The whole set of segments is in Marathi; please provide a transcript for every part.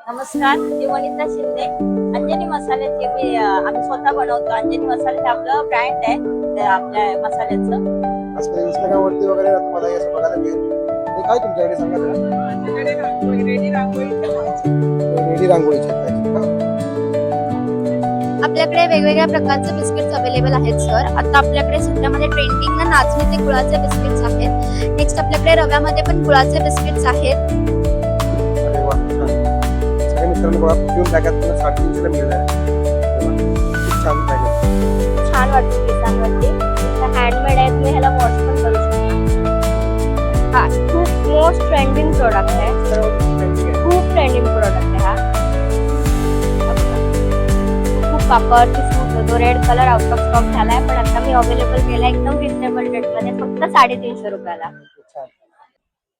नमस्कार, मी वनिता शिंदे. अंजनी मसाल्याचे आम्ही स्वतः बनवतो. अंजनी मसाले हे आपलं ब्रँड आहे आपल्या मसाल्याचं. आजकाल इंस्टाग्रामवरती वगैरे तुम्हाला हे असं बघायला मिळेल. हे काय तुमच्याकडे सांगा जरा. आमच्याकडे रेडी रेडी रांगोळीचे आहेत का? आपल्याकडे वेगवेगळ्या प्रकारचे बिस्किट्स अवेलेबल आहेत सर. आता आपल्याकडे सध्यामध्ये ट्रेंडिंग नाचणी ते गुळाचे बिस्किट्स आहेत. नेक्स्ट आपल्याकडे रव्यामध्ये पण गुळाचे बिस्किट्स आहेत. अरे वा, छान. सगळे मित्रांनो बघा, कुठून बॅगात तुला 350 ला मिळणार आहे. खूप छान बॅग आहे. छान वाटतं केसांवरती. हँडमेड आहेत, मी ह्याला वॉश पण करू शकते. हा खूप मोस्ट ट्रेंडिंग प्रोडक्ट आहे. खूप ट्रेंडिंग प्रोडक्ट आहे हा. खूप वापरती सूट होतो. Red colour out of stock झालाय, पण आता मी अवेलेबल केला एकदम रिजनेबल रेटमध्ये, फक्त 350 रुपयाला. छान.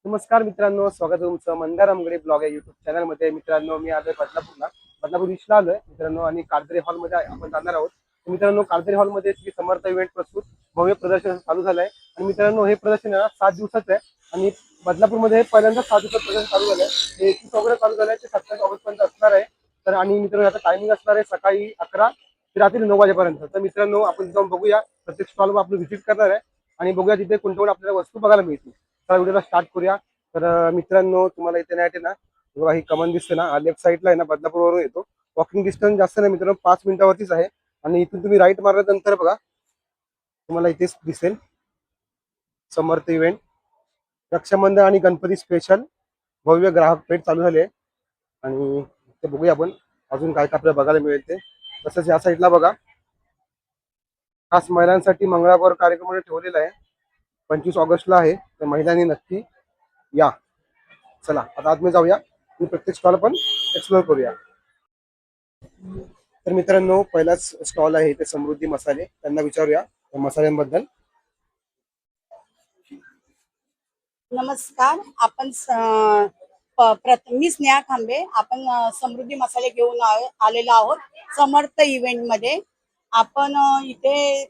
नमस्कार मित्रांनो, स्वागत आहे तुमचं मंदार आमगडे ब्लॉग या युट्यूब चॅनल मध्ये. मित्रांनो, मी आलोय बदलापूर ईस्टला आलोय मित्रांनो, आणि कारदरी हॉल मध्ये आपण जाणार आहोत. मित्रांनो, कारदरी हॉल मध्ये श्री समर्थ इव्हेंट प्रस्तुत भव्य प्रदर्शन चालू झालंय. आणि मित्रांनो, हे प्रदर्शन 7 दिवसाचं आहे आणि बदलापूरमध्ये हे पहिल्यांदा 7 दिवसात प्रदर्शन चालू झालंय. हे 21 ऑगस्ट चालू झालंय, ते 27 ऑगस्ट पर्यंत असणार आहे. तर आणि मित्रांनो, याचा टायमिंग असणार आहे सकाळी 11 ते रात्री 9 वाजेपर्यंत. तर मित्रांनो, आपण जाऊन बघूया, प्रत्येक स्टॉलवर आपण व्हिजिट करणार आहे आणि बघूया तिथे कोणत्या आपल्याला वस्तू बघायला मिळतील. तर व्हिडिओला स्टार्ट करूया. तर मित्रांनो, तुम्हाला इथे नाही ना, बघा ही कमान दिसते ना, लेफ्ट साईडला आहे ना, बदलापूरवरून येतो. वॉकिंग डिस्टन्स जास्त नाही मित्रांनो, 5 मिनिटावरतीच आहे. आणि इथून तुम्ही राईट मारल्यानंतर बघा, तुम्हाला इथेच दिसेल समर्थ इव्हेंट. रक्षाबंधन आणि गणपती स्पेशल भव्य ग्राहक भेट चालू झाली आहे. आणि ते बघूया आपण अजून काय काय आपल्याला बघायला मिळेल ते. तसंच या साईडला बघा, खास महिलांसाठी मंगळागौर कार्यक्रम ठेवलेला आहे. 25 ऑगस्टला आहे, तर महिलांनी नक्की या. चला आता आतमध्ये जाऊया आणि प्रत्येक स्टॉल पण एक्सप्लोर करूया. तर मित्रांनो, पहिलाच स्टॉल आहे ते समृद्धी मसाले. त्यांना विचारूया त्या मसाल्यांबद्दल. नमस्कार. आपण मी स्नेहा खांबे. आपण समृद्धी मसाले घेऊन आलेलो आहोत समर्थ इव्हेंट मध्ये. आपण इथे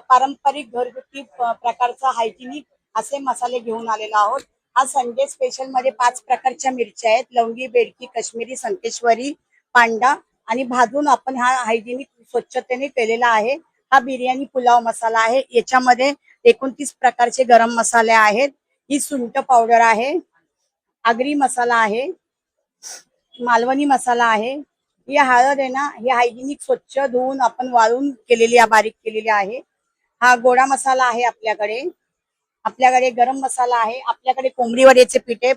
पारंपरिक घरगुती प्रकारचा हायजिनिक असे मसाले घेऊन आलेलो आहोत. हा संडे स्पेशल मध्ये 5 प्रकारच्या मिरच्या आहेत: लवंगी, बेडकी, काश्मीरी, संकेश्वरी, पांडा, आणि भाजून आपण हा हायजिनिक स्वच्छतेने केलेला आहे. हा बिर्याणी पुलाव मसाला आहे. याच्यामध्ये 29 प्रकारचे गरम मसाले आहेत. ही सुंठ पावडर आहे, आगरी मसाला आहे, मालवणी मसाला आहे. ही हळद आहे ना, ही हायजिनिक स्वच्छ धुवून आपण वाळून केलेली बारीक केलेली आहे. हा गोडा मसाला आहे आपल्याकडे गरम मसाला आहे. आपल्याकडे कोंबडी वड्याचे पीठ आहे,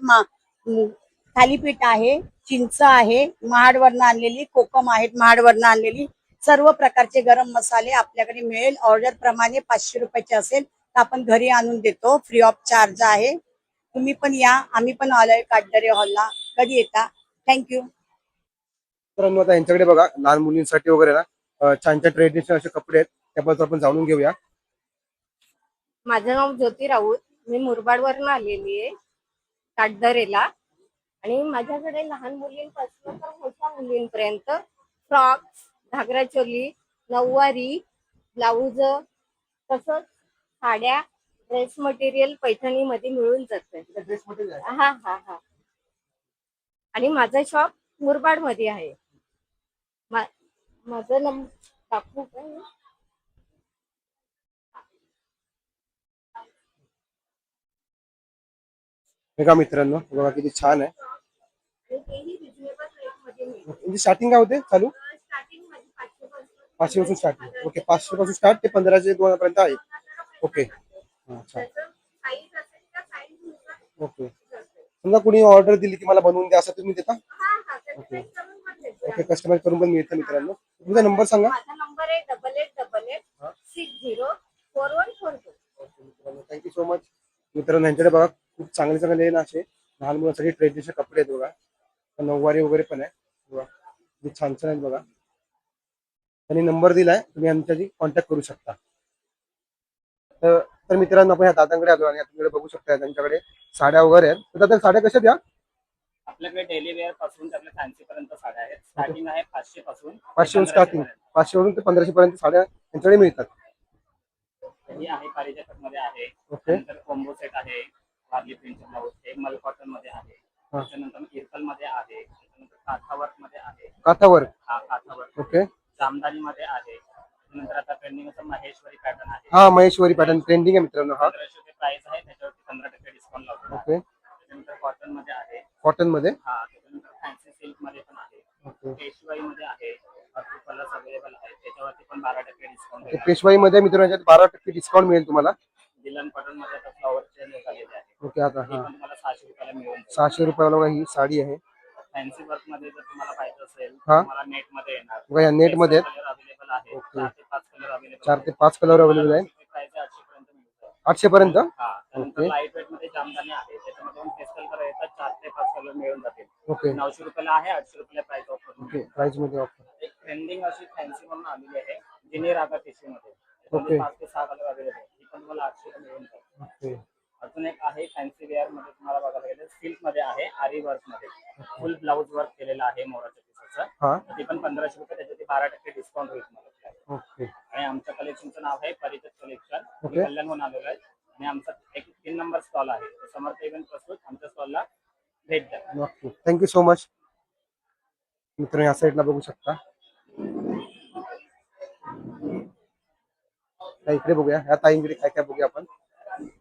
थालीपीठ आहे, चिंच आहे, महाडवरनं आणलेली, कोकम आहेत महाडवरनं आणलेली. सर्व प्रकारचे गरम मसाले आपल्याकडे मिळेल. ऑर्डर प्रमाणे 500 रुपयाचे असेल तर आपण घरी आणून देतो, फ्री ऑफ चार्ज आहे. तुम्ही पण या, आम्ही पण आलोय काटदरे हॉलला. कधी येता? थँक्यू. मित्रांनो, आता यांच्याकडे बघा, लहान मुलींसाठी वगैरे ना छान छान ट्रेडिशनल असे कपडे आहेत. त्याबद्दल आपण जाणून घेऊया. माझं नाव ज्योती राऊत. मी मुरबाडवरून आलेली आहे काटदरेला. आणि माझ्याकडे लहान मुलींपासून तर मोठ्या मुलींपर्यंत फ्रॉक्स, घागरा चोली, नऊवारी, ब्लाऊज, तसंच साड्या, ड्रेस मटेरियल पैठणी मध्ये मिळून जाते. ड्रेस मटेरियल आहे. हा हा हा. आणि माझं शॉप मुरबाड मध्ये आहे. माझं टाकू काय? हे का मित्रांनो, बघा किती छान आहे. तेही रिजनेबल रेट मध्ये मिळते. म्हणजे स्टार्टिंग काय होते चालू? स्टार्टिंग मध्ये 500 500 पासून स्टार्टिंग. ओके, 500 पासून स्टार्ट ते 1500 पर्यंत आहे. ओके, अच्छा. साईज असेल त्या साईज नुसार. ओके, समजा कुणी ऑर्डर दिली की मला बनवून द्या, असं तुम्ही देता? ओके ओके, कस्टमाइज करून पण मिळतं मित्रांनो. तुमचा नंबर सांगा. माझा नंबर आहे 8888604142. Thank you so much. मित्रांनो, यांच्याकडे बघा खूप चांगले चांगले ना असे लहान मुलांसाठी ट्रेडिशनल कपडे आहेत बघा. नऊवारी वगैरे पण आहे बघा, छान छान आहेत बघा. त्यांनी नंबर दिलाय, तुम्ही आमच्याशी कॉन्टॅक्ट करू शकता. तर मित्रांनो, आपण ह्या दादांकडे आलो आणि आपल्याकडे बघू शकता त्यांच्याकडे साड्या वगैरे आहेत. तर दादा, साड्या कशा द्या? आपल्याकडे डेली वेअर पासून आपल्या फॅन्सी पर्यंत साड्या आहेत. स्टार्टिंग आहे 500 पासून. 500 स्टार्टिंग, 500 वरून ते 1500 पर्यंत साड्या त्यांच्याकडे मिळतात. ही आहे पारिजातक मध्ये आहे. ओके. नंतर कॉम्बो सेट आहे, वारली प्रिंटचा ब्लाऊज, एक मल कॉटन मध्ये आहे. त्याच्यानंतर इरकल मध्ये आहे. त्याच्यानंतर काठावर्क मध्ये आहे. काठावर. हा काठावर्क. ओके. जामदानी मध्ये आहे. नंतर आता ट्रेंडिंग असं महेश्वरी पॅटर्न आहे. हा महेश्वरी पॅटर्न ट्रेंडिंग आहे मित्रांनो हा. 1500 रुपये प्राइस आहे, त्याच्यावरती 15% डिस्काउंट लावतो. ओके. त्याच्यानंतर कॉटन मध्ये आहे. कॉटन मध्ये. हा त्याच्यानंतर फॅन्सी सिल्क मध्ये पण आहे. ओके. पेशवाई मध्ये आहे. भरपूर कलर्स अवेलेबल आहेत, त्याच्यावरती पण 12% डिस्काउंट आहे. पेशवाई मध्ये मित्रांनो 12% डिस्काउंट मिळेल तुम्हाला. दिलन कॉटन मध्ये आता फ्लॉवरचे निघालेले आहे. ओके. आता हे हा पण तुम्हाला 600 रुपयाला मिळून जाईल. 600 रुपयाला बघा ही साडी आहे. फॅन्सी वर्क मध्ये जर तुम्हाला पाहिजे असेल हा. तुम्हाला नेट मध्ये येणार. बघा या नेट मध्ये कलर अवेलेबल आहे. ओके. 4 ते 5 कलर अवेलेबल 4 ते 5 कलर अवेलेबल आहे. प्राइस 800 पर्यंत मिळतं. 800 पर्यंत. हा त्यानंतर ओके. लाईट वेट मध्ये जामदानी आहे, त्याच्यामध्ये पण पेस्टल कलर येतात. 4 ते 5 कलर मिळून जातील. ओके. 900 रुपयाला आहे, 800 रुपयाला प्राइस ऑफर. ओके. प्राइस मध्ये ऑफर. एक ट्रेंडिंग अशी फॅन्सी म्हणून आलेली आहे जिने रागा टिश्यू मध्ये. ओके. 5 ते 6 कलर अवेलेबल आहे. ही पण तुम्हाला 800 ला मिळून जाईल. ओके. अजून एक आहे फॅन्सी वेअर मध्ये तुम्हाला बघायला गेलं सिल्क मध्ये आहे, आरी वर्क मध्ये फुल ब्लाउज वर्क केलेलं आहे मोराच्या पिसाचं. हा. ते पण 1500 रुपये, त्याच्यावरती 12% डिस्काउंट होईल तुम्हाला. ओके. आणि आमच्या कलेक्शनचं नाव आहे परिचित कलेक्शन. ओके. कल्याणहून आलेलं आहे आणि आमचा एक 3 नंबर स्टॉल आहे. समर्थ इव्हेंट पासून आमच्या स्टॉलला भेट द्या. ओके. Thank you so much. मित्रांनो या साईडला बघू शकता. इकडे बघूया ह्या ताईंकडे काय काय बघूया आपण.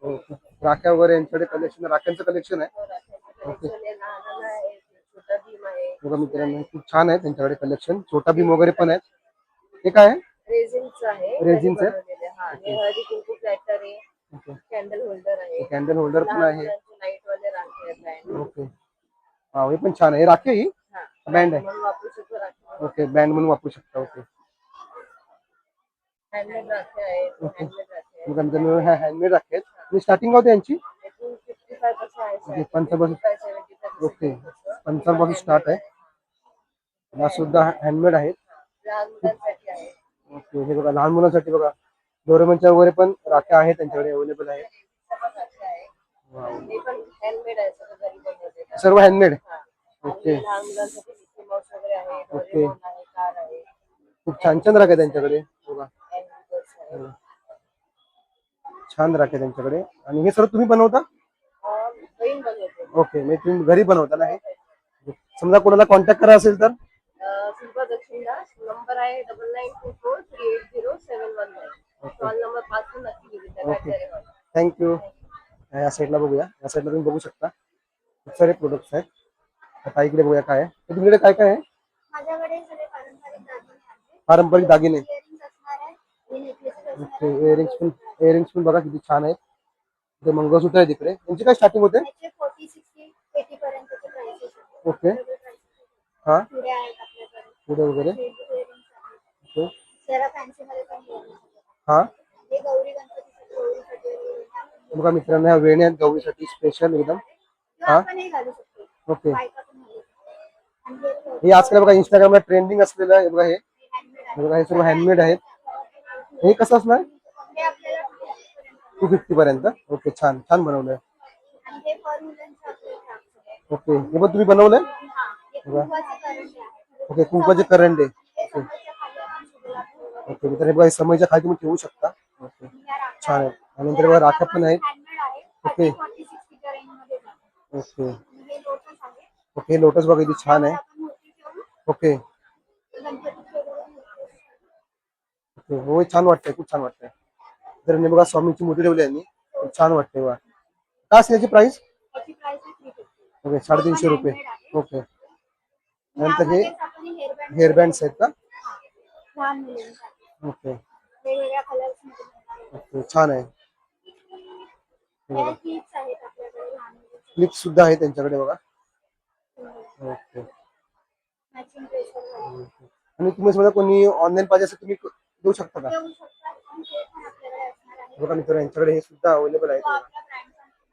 ओके. राख्या वगैरे यांच्याकडे कलेक्शन, राख्यांचं कलेक्शन आहे. ओके. बघा मित्रांनो खूप छान आहे त्यांच्याकडे कलेक्शन. छोटा भीम वगैरे पण आहेत. हे काय आहे? रेझिनचं आहे. रेझिनचं आहे? बनवलेलं आहे. हा, हे हळदी कुंकू प्लॅटर आहे. ओके. कॅन्डल होल्डर आहे. कॅन्डल होल्डर पण आहे. लाईट वाले राखे आहेत brand. ओके. हा हे पण छान आहे. राखी आहे ही हा, बँड आहे. म्हणून वापरू शकतो राखे. ओके. बँड म्हणून वापरू शकता. ओके. हँडमेड राखे आहेत. ओके. हँडमेड राखे आहेत. बघा मित्रांनो ह्या हँडमेड राखी आहेत. आणि स्टार्टिंग होते यांची यातून 55% आहे. ओके. 55. 75% ओके. 55 पासून स्टार्ट आहे. हा सुद्धा हँडमेड आहेत. लहान मुलांसाठी आहे. ओके. हे बघा लहान मुलांसाठी बघा डोरेमनच्या वगैरे पण राख्या आहेत त्यांच्याकडे अवेलेबल आहेत. राखे आहे. वाव. हे पण हँडमेड आहे, सगळं घरी बनवलेलं. सर्व हँडमेड. हा. ओके. आणि लहान मुलांसाठी मिकी माऊस वगैरे आहे. ओके. डोरेमॉन आहे, कार आहे. खूप छान छान राख्या त्यांच्याकडे बघा. अँगल्स आहे. छान राख्या त्यांच्याकडे. आणि हे सर्व तुम्ही बनवता? बहीण बनवते. ओके. म्हणजे तुम्ही घरी बनवता ना हे? समजा कोणाला कॉन्टॅक्ट करा असेल तर शिल्पा दक्षिणदास नंबर आहे 9924380719. कॉल नंबर 5 नक्की विजिट ओके. करा. थँक्यू. या साईडला बघूया. या साईडला तुम्ही बघू शकता खूप सारे प्रोडक्ट्स आहेत. आता इकडे बघूया काय आहे. तुमच्याकडे काय काय आहे? माझ्याकडे सगळे पारंपरिक दागिने आहेत. पारंपरिक दागिने. इयरिंग्स असणार आहे. हे नेकलेसेस असणार ओके. आहे. इयरिंग्स पण बघा किती छान आहेत. ते मंगळसूत्र आहे तिकडे. यांची काय स्टार्टिंग होते? त्याचे 40, 60, 80 पर्यंतचे प्राइसेस आहेत. ओके. वेगवेगळे prices आहेत. हा पुढे आहेत आपल्याकडे. पुढे वगैरे. हे earrings आहेत. ओके. जरा फॅन्सी मध्ये पण earrings आहेत. हा हे गौरी गणपतीसाठी बघा मित्रांनो ह्या वेण्या आहेत गौरीसाठी स्पेशल एकदम. किंवा हा आपण हे घालू शकतो. ओके. बायका पण घालू शकतो. आणि हे आजकाल बघा इंस्टाग्रामला ट्रेंडिंग असलेलं आहे बघा हे. handmade हे बघा हे सर्व हँडमेड आहेत. हे कसं असणार? हे आपल्याला 250 पर्यंत. ओके. छान छान बनवलंय. आणि हे फॉर मुलांचे आपले क्राफ्ट्स आहेत. ओके. हे पण तुम्ही बनवलंय? हा, हे कुंकवाचे करंडे आहेत. ओके. कुंकवाचे करंडे. हे ओके. समोरच्या खाली आपण शुभला ठेवू. ओके. मित्र हे बघा समयच्या खाली तुम्ही ठेवू शकता. ओके. या राख्या छान आहे. आणि नंतर बघा राख्या पण आहेत. हँडमेड आहे. ओके. 40, 60 च्या रेंज मध्ये जातात. ओके. आणि हे लोटस आहे. ओके. लोटस बघा किती छान आहे. आपण मूर्ती ठेवून ओके. गणपतीचे वगैरे मूर्ती. ओके. हो छान वाटतंय. खूप छान वाटतंय. तर मी बघा स्वामींची मूर्ती ठेवली यांनी. खूप छान वाटते बघा. काय असेल याची प्राइस? याची प्राइस आहे 350. ओके. 350 रुपये. ओके. नंतर हे यामध्येच आपण हेअरबँड्स आहेत का? लहान मुलींसाठी ओके. वेगवेगळ्या कलर्स मध्ये मिळणार. ओके. छान आहे. या क्लिप्स आहेत आपल्याकडे लहान मुलींसाठी. क्लिप्स सुद्धा आहे त्यांच्याकडे बघा. ओके. मॅचिंग ड्रेसवर आणि तुम्ही समजा कोणी ऑनलाईन पाहिजे असेल तुम्ही देऊ शकता का? देऊ शकतात. आणि ते पण आपल्याकडे असणार आहे. बघा मित्र यांच्याकडे हे सुद्धा अवेलेबल आहे. तो आपल्या ब्रँडचं नाव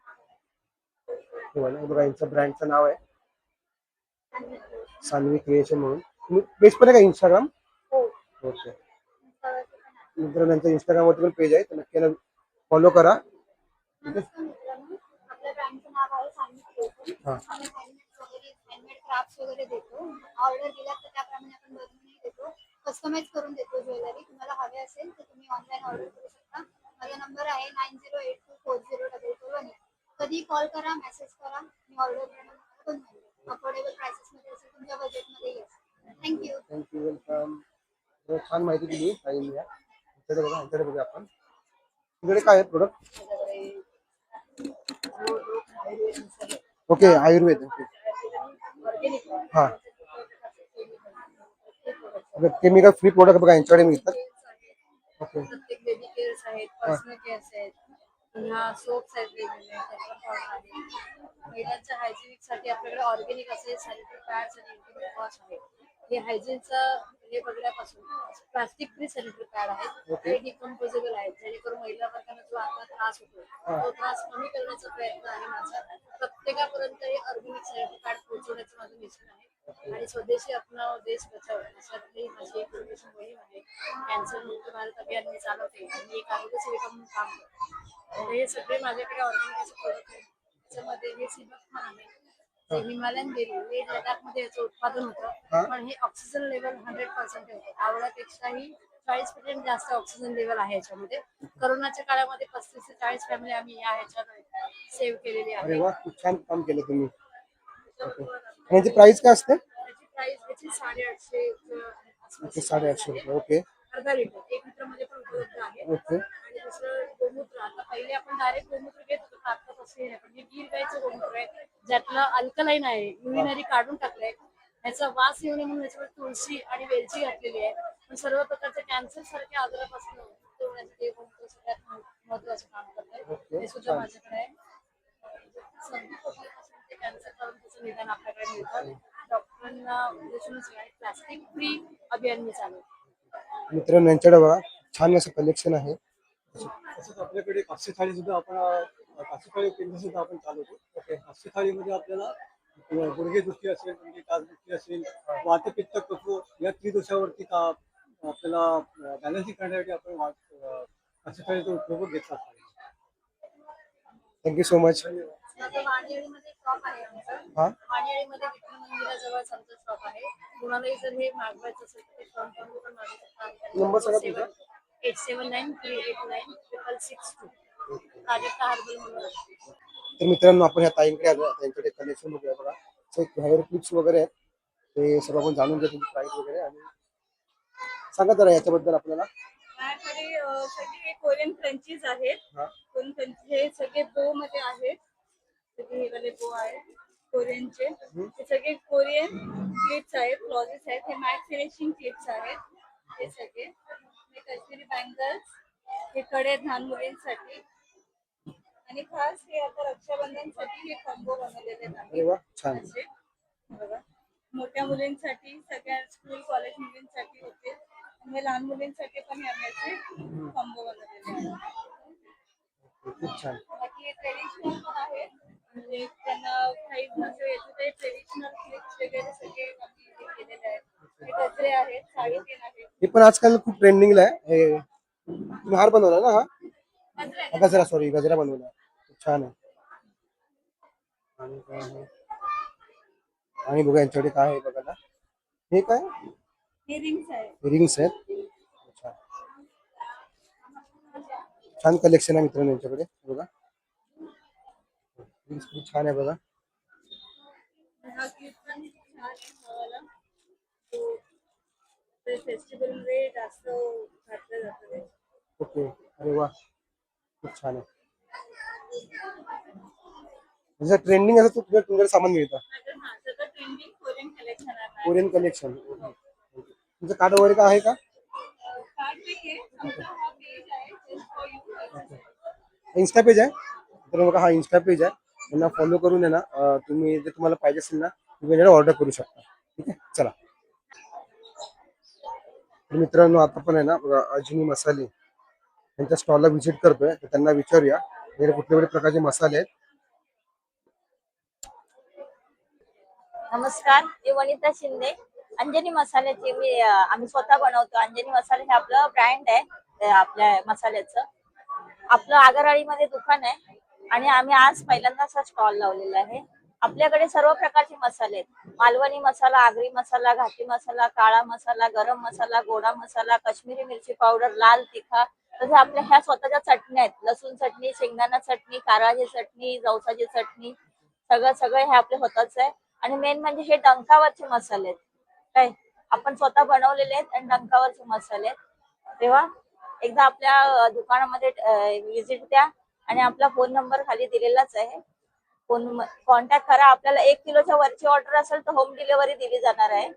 आहे. हे बघा यांचं ब्रँडचं नाव आहे आणि सान्वी क्रिएशन म्हणून. तुम्ही पेज पण आहे का इंस्टाग्राम? हो, ओके. इंस्टावरती पण आहे. मित्र त्यांचं इंस्टाग्रामवरती पण पेज आहे तर नक्की फॉलो करा. नमस्कार मित्रांनो, आपल्या ब्रँडचं नाव आहे सान्वी क्रिएशन. हा. आम्ही हँडमेड क्राफ्ट्स वगैरे देतो. ऑर्डर दिला तर त्याप्रमाणे आपण बनवूनही देतो. कस्टमाइज करून देतो ज्वेलरी. तुम्हाला हवे असेल तर तुम्ही ऑनलाईन ऑर्डर करू शकता. माझा नंबर आहे 9082400018. कधी कॉल करा, मेसेज करा. मी ऑर्डर बनवून अफोर्डेबल प्राइसेस मध्ये असेल तुमच्या बजेट थँक्यू, वेलकम. छान माहिती दिली ताईंनी. यांच्याकडे बघा, यांच्याकडे बघूया आपण. तुझ्याकडे काय आहे प्रोडक्ट? ओके, आयुर्वेद. हा, केमिकल फ्री प्रोडक्ट बघा यांच्याकडे मिळतात. ओके. प्रत्येक बेबी केअर्स आहेत, पर्सनल केअर्स आहेत, पुन्हा सोप्स आहेत वेगवेगळे, त्याच्यावर पावडर आहे. महिलांच्या हायजिनिक साठी आपल्याकडे ऑर्गॅनिक असे सॅनिटरी पॅड्स आणि इंटिमेट वॉश आहे. हे हायजीनचं हे बघण्यापासून प्लास्टिक फ्री सॅनिटरी पॅड आहेत ओके. हे डिकम्पोजेबल आहेत, जेणेकरून महिला वर्गांना जो आता त्रास होतो तो त्रास कमी करण्याचा प्रयत्न आहे माझा. प्रत्येकापर्यंत हे ऑर्गॅनिक सॅनिटरी पॅड पोहोचवण्याचं माझं मिशन आहे. आणि स्वदेशी अपनाव देश बचाव अशातली माझी एक छोटीशी मोहीम आहे. कॅन्सर मुक्त भारत अभियान मी चालवते आणि मी एक आरोग्य सेविका म्हणून काम करते. तर हे सगळे माझ्याकडे ऑर्गॅनिक असे प्रोडक्ट आहेत. त्याच्यामध्ये हे सिबक आहे, जे हिमालयन बेरी लेह लडाखमध्ये याचं उत्पादन होतं, पण हे ऑक्सिजन लेवल 100% ठेवतं. आवळ्यापेक्षाही 40% जास्त ऑक्सिजन लेवल आहे याच्यामध्ये. कोरोनाच्या काळामध्ये 35 ते 40 फॅमिली आम्ही ह्याच्यात सेव्ह केलेली अरे आहे. वा, खूप छान काम केलं तुम्ही. ओके. आणि याची प्राइस काय असते? त्याची प्राइस त्याची 850 ओके, 850 रुपये. ओके. अर्धा लिटर 1 लिटर मध्ये पण उपलब्ध आहे. ओके. आणि दुसरं गोमूत्र, आता पहिले आपण डायरेक्ट गोमूत्र घेत होतो, आता तसं नाही, पण हे गीर गाईचं गोमूत्र आहे ज्यातलं अल्कलाईन आहे, युरिनरी काढून टाकलंय. याचा वास येऊ नये म्हणून याच्यावर तुळशी आणि वेलची घातलेली आहे. पण सर्व प्रकारच्या कॅन्सर सारख्या आजारापासून मुक्त होण्यासाठी हे गोमूत्र सगळ्यात महत्वाचं काम करत ओके, आहे. हे सुद्धा छान. माझ्याकडे आहे. सर्दी खोकल्यापासून ते कॅन्सर पर्यंतचं निदान आपल्याकडे मिळतं. डॉक्टरांना उद्देशूनच प्लास्टिक फ्री अभियान मी चालवते. मित्रांनो यांच्याकडे बघा छान असं कलेक्शन आहे. तसंच आपल्याकडे कास्य थाळी सुद्धा आपण कास्य थाळी केंद्र सुद्धा आपण चालवतो. ओके. कास्य थाळीमध्ये आपल्याला गुडघेदुखी असेल, म्हणजे टाचदुखी असेल, वातपित्त कफ या त्रिदोषावरती आपल्याला बॅलन्सिंग करण्यासाठी आपण कास्य थाळीचा उपयोग घेतला. Thank you so much. माझं वाणियेळीमध्ये शॉप आहे आमचं. हा, वाणियेळीमध्ये विठ्ठल मंदिराजवळ आमचं शॉप आहे. कुणालाही जर हे मागवायचं असेल तर ते फोन करून पण मागू शकता. नंबर सांगा तुमचा. 8793896662. प्राजक्ता हर्बल म्हणून आहे. तर मित्रांनो आपण ह्या ताईंकडे आलो. त्यांच्याकडे कलेक्शन वगैरे बघा, हेअर क्लिप्स वगैरे आहेत, ते सर्व आपण जाणून घेतो प्राइस वगैरे. आणि सांगा जरा याच्याबद्दल आपल्याला. माझ्याकडे सगळे कोरियन क्रंचीज आहेत. हा, कोरियन क्रंचीज हे सगळे बो मध्ये आहेत. सगळे हे वाले बो आहेत कोरियनचे. हे सगळे कोरियन क्लिप्स आहेत, क्लॉजेस आहेत. हे मॅट फिनिशिंग क्लिप्स आहेत. हे सगळे हे काश्मीरी बँगल्स, हे कडे आहेत लहान मुलींसाठी. आणि खास हे आता रक्षाबंधनसाठी हे कॉम्बो बनवलेले आहेत अरे वा, छान. असे बघा, मोठ्या मुलींसाठी, सगळ्या स्कूल कॉलेज मुलींसाठी होते. आणि लहान मुलींसाठी पण आम्ही असे कॉम्बो बनवलेले आहेत. खूप छान. बाकी हे ट्रेडिशनल पण आहेत, म्हणजे त्यांना काही नसेल याचे ते ट्रेडिशनल क्लिप्स वगैरे सगळे आम्ही हे केलेले आहेत. हे गजरे आहेत, साडी पेन आहेत. हे पण आजकाल खूप ट्रेंडिंगला आहे. हे तुम्ही हार बनवला ना? हा, गजरे गजरा, सॉरी, गजरा बनवला. खूप छान आहे. आणि काय आहे? आणि बघा यांच्याकडे काय आहे बघा ना. हे काय हे रिंग्स आहेत. रिंग्स आहेत. छान छान कलेक्शन आहे मित्रांनो यांच्याकडे बघा. रिंग्स खूप छान आहे बघा. हा क्लिप पण छान आहे हवाला. तो फेस्टिवल मध्ये जास्त घातलं जातं ते. ओके. अरे वा, खूप छान आहे. जसं ट्रेंडिंग असं तुमच्याकडे सामान मिळतं. हा सगळं ट्रेंडिंग कोरियन कलेक्शन आहे. Korean collection. तुमचं कार्ड वगैरे काय आहे का? कार्ड नाहीये, आमचा हा पेज आहे just for you. Insta page आहे. तर बघा हा इन्स्टा पेज आहे. त्यांना फॉलो करून आहे ना, तुम्ही जर तुम्हाला पाहिजे असेल ना तुम्ही ऑर्डर करू शकता. ठीक आहे, चला. तर मित्रांनो आता पण आहे ना बघा अजनी मसाले यांच्या स्टॉलला व्हिजिट करतोय. तर त्यांना विचारूया कुठले कुठले प्रकारचे मसाले आहेत. नमस्कार, मी वनिता शिंदे. अंजनी मसाल्याची आम्ही स्वतः बनवतो. अंजनी मसाले हे आपलं ब्रँड आहे आपल्या मसाल्याचं. आपलं आगरवाडीमध्ये दुकान आहे आणि आम्ही आज पहिल्यांदा असा स्टॉल लावलेला आहे. आपल्याकडे सर्व प्रकारचे मसाले आहेत. मालवणी मसाला, आगरी मसाला, घाटी मसाला, काळा मसाला, गरम मसाला, गोडा मसाला, काश्मीरी मिरची पावडर, लाल तिखा. तसे आपल्या ह्या स्वतःच्या चटण्या आहेत. लसूण चटणी, शेंगदाणा चटणी, कारळाची चटणी, जवसाची चटणी, सगळं हे आपले स्वतःच आहे. आणि मेन म्हणजे हे डंकावरचे मसाले आहेत काय. आपण स्वतः बनवलेले आहेत आणि डंकावरचे मसाले आहेत. तेव्हा एकदा आपल्या दुकानामध्ये व्हिजिट द्या आणि आपला फोन नंबर खाली दिलेलाच आहे. फोन कॉन्टॅक्ट करा. आपल्याला 1 किलोच्या वरची ऑर्डर असेल तर होम डिलिव्हरी दिली जाणार आहे.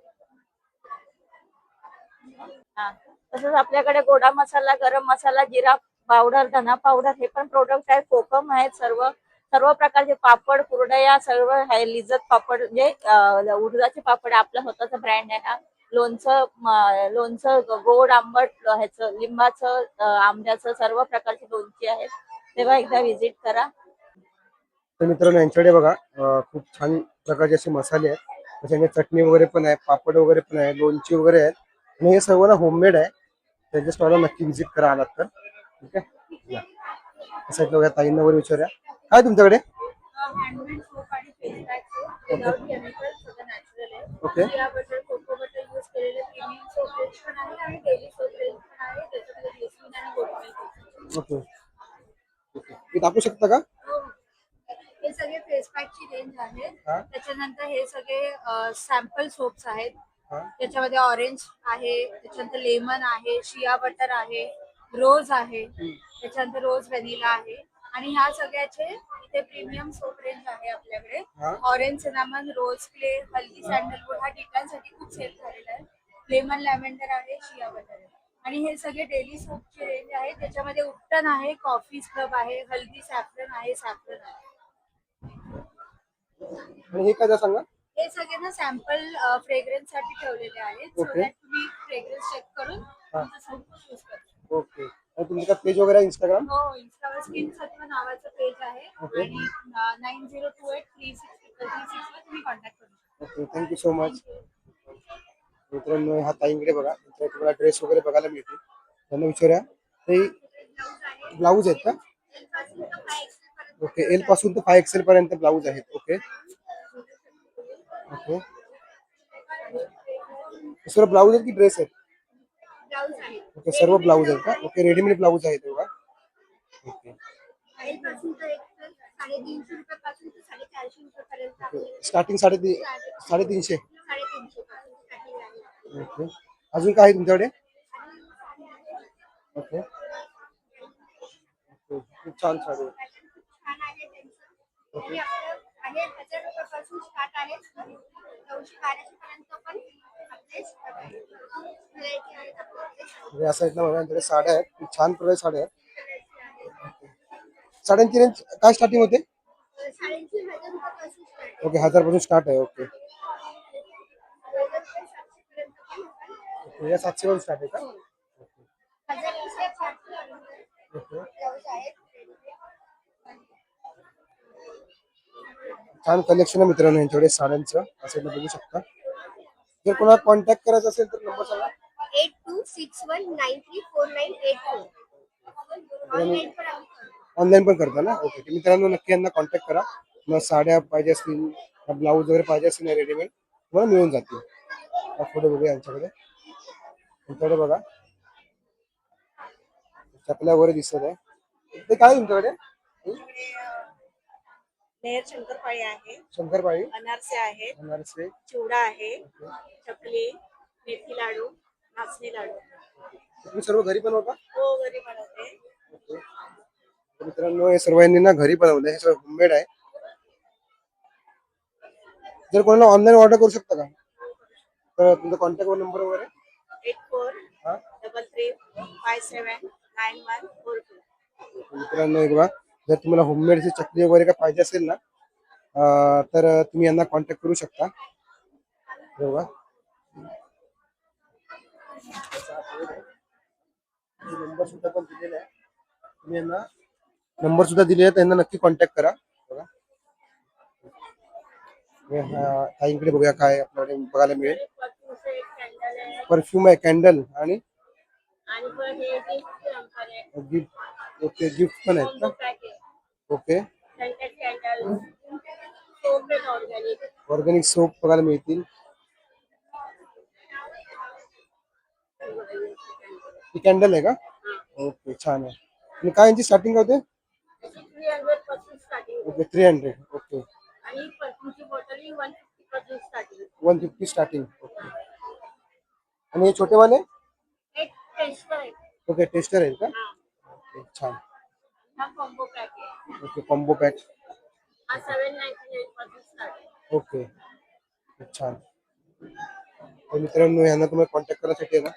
हा. तसंच आपल्याकडे गोडा मसाला, गरम मसाला, जिरा पावडर, धना पावडर हे पण प्रोडक्ट आहेत. कोकम आहेत. सर्व सर्व प्रकारचे पापड, कुरडया सर्व आहे. लिज्जत पापड म्हणजे उडदाचे पापड आपला स्वतःचा ब्रँड आहे हा. लोणचं गोड आंबट ह्याचं लिंबाचं आंब्याचं सर्व प्रकारची लोणची आहेत. तेव्हा एकदा व्हिजिट करा. तर मित्रांनो यांच्याकडे बघा खूप छान प्रकारचे असे मसाले आहेत. त्याच्यामध्ये चटणी वगैरे पण आहे, पापड वगैरे पण आहे, लोणची वगैरे आहेत आणि हे सर्व ना होममेड आहे. त्यांच्या स्टॉलला नक्की व्हिजिट करा आलात तर. ठीक आहे. साईडला बघा ताईंना वगैरे विचारूया. काय तुमच्याकडे? हँडमेड सोप आणि फेस पॅक विदाउट केमिकल, सगळं नॅचरल आहे. Okay. Shea butter, cocoa butter use केलेले प्रीमियम सोप रेंज पण आहे आणि डेली सोप रेंज पण आहे. त्याच्यामध्ये ग्लिसरीन आणि गोड मिल्क. ओके. हे दाखवू शकता का? हे सगळे फेस पॅकची रेंज आहे. हा. त्याच्यानंतर हे सगळे सॅम्पल सोप्स आहेत. हा. त्याच्यामध्ये ऑरेंज आहे, त्याच्यानंतर लेमन आहे, शिया बटर आहे, रोज आहे, त्याच्यानंतर रोज व्हॅनिला आहे आणि ह्या सगळ्याचे इथे प्रीमियम सोप रेंज आहे आपल्याकडे. हा. ऑरेंज सिनामन, रोज क्ले, हल्दी सॅन्डलवूड हा टिकांसाठी खूप सेल झालेला आहे. लेमन लॅव्हेंडर आहे, शिया बटर आहे आणि हे सगळे डेली सोपची रेंज आहे. त्याच्यामध्ये उपटन आहे, कॉफी स्क्रब आहे, हल्दी सॅफ्रन आहे, सॅफ्रन आहे. आणि हे काय सांगा? हे सगळे ना सॅम्पल फ्रेग्रन्स साठी ठेवलेले आहेत. So Okay. दॅट तुम्ही फ्रेग्रन्स चेक करून तुमचं सॅम्पल चूज करा. ओके. आणि तुमचं काय पेज वगैरे आहे इंस्टाग्राम? हो, इन्स्टावर स्किन सत्व नावाचं पेज आहे Okay. आणि 90283636 वर तुम्ही कॉन्टॅक्ट करू शकता. ओके. Thank you so much. मित्रांनो हा ताईंकडे बघा, इथे तुम्हाला ड्रेस वगैरे बघायला मिळतील. त्यांना विचारूया. ते ब्लाऊज आहेत का? ओके. एल पासून तर 5XL पर्यंत ब्लाऊज आहेत. ओके. ओके. सर्व ब्लाऊज आहेत की ड्रेस आहेत? ब्लाऊज आहे. ओके. सर्व ब्लाऊज आहेत का? ओके. रेडीमेड ब्लाऊज आहेत बघा. ओके. एल पासून तर एक तर 350 रुपयापासून तर 450 रुपयापर्यंत आहे. स्टार्टिंग 350. 350 पासून स्टार्टिंग आहे. ओके. अजून काय आहे तुमच्याकडे? ओके. खूप छान साडी आहे. छान आहे त्यांचं. हे आपलं आहे 1000 रुपयापासून स्टार्ट आहे. 900-1200 पर्यंत पण आपले व्हरायटी आहेत आपल्याकडे. या साईडला बघा यांच्याकडे साड्या आहेत. खूप छान प्रकारे साड्या आहेत. साड्यांची रेंज काय स्टार्टिंग होते? 350 रुपयापासून स्टार्ट आहे. ओके. 1000 पासून स्टार्ट आहे. ओके. 700 पर्यंत पण या 700 पासून स्टार्ट आहे का? 1000 ओके. ब्लाऊज आहेत. छान कलेक्शन आहे मित्रांनो यांच्याकडे साड्यांचं. असं बघू शकता. जर कोणाला कॉन्टॅक्ट करायचा असेल तर नंबर सांगा. 8261934982. ऑनलाईन पण आम्ही करतो. ऑनलाईन पण करता ना? ओके. तर मित्रांनो नक्की यांना कॉन्टॅक्ट करा. मग साड्या पाहिजे असतील, ब्लाऊज वगैरे पाहिजे असतील रेडीमेड तुम्हाला मिळून जातील. पुढे बघूया यांच्याकडे. यांच्याकडे बघा चपल्या वगैरे दिसत आहे. ते काय आहे तुमच्याकडे? लेअर शंकरपाळी आहे, शंकरपाळी, अनारसे आहेत, अनारसे. चिवडा आहे, चकली, मेथी लाडू, नाचणी लाडू. तुम्ही सर्व घरी बनवता? हो, घरी बनवते. तर मित्रांनो हे सर्व यांनी ना घरी बनवलं. हे सर्व होममेड आहे. जर कोणाला ऑनलाईन ऑर्डर करू शकता का? तर तुमचा कॉन्टॅक्ट नंबर वगैरे? 8433579142. मित्रांनो एक बघा, जर तुम्हाला होममेडची चटणी वगैरे काय पाहिजे असेल ना तर तुम्ही यांना कॉन्टॅक्ट करू शकता. बघा नंबर सुद्धा पण दिलेला आहे. तुम्ही यांना नंबर सुद्धा दिलेला आहे, त्यांना नक्की कॉन्टॅक्ट करा. बघा ताईंकडे बघूया काय आपल्याकडे बघायला मिळेल. परफ्यूम आहे, कॅन्डल आणि गिफ्ट. ओके. गिफ्ट पण आहेत का? ओके. ऑर्गॅनिक सोप बघायला मिळतील. ही कॅन्डल आहे का? ओके. छान आहे. आणि काय यांची स्टार्टिंग होते? 300 पासून स्टार्टिंग ओके. 300. ओके. आणि परफ्यूमची बॉटल 150 पासून स्टार्टिंग. 150 स्टार्टिंग. ओके. आणि हे छोटेवाले एक टेस्टर आहे. ओके टेस्टर आहेत का? ओके, छान. हा कॉम्बो पॅक आहे. Okay combo pack. हा 798 पासून स्टार्ट आहे. ओके छान. तर मित्रांनो यांना तुम्हाला कॉन्टॅक्ट करायसाठी आहे ना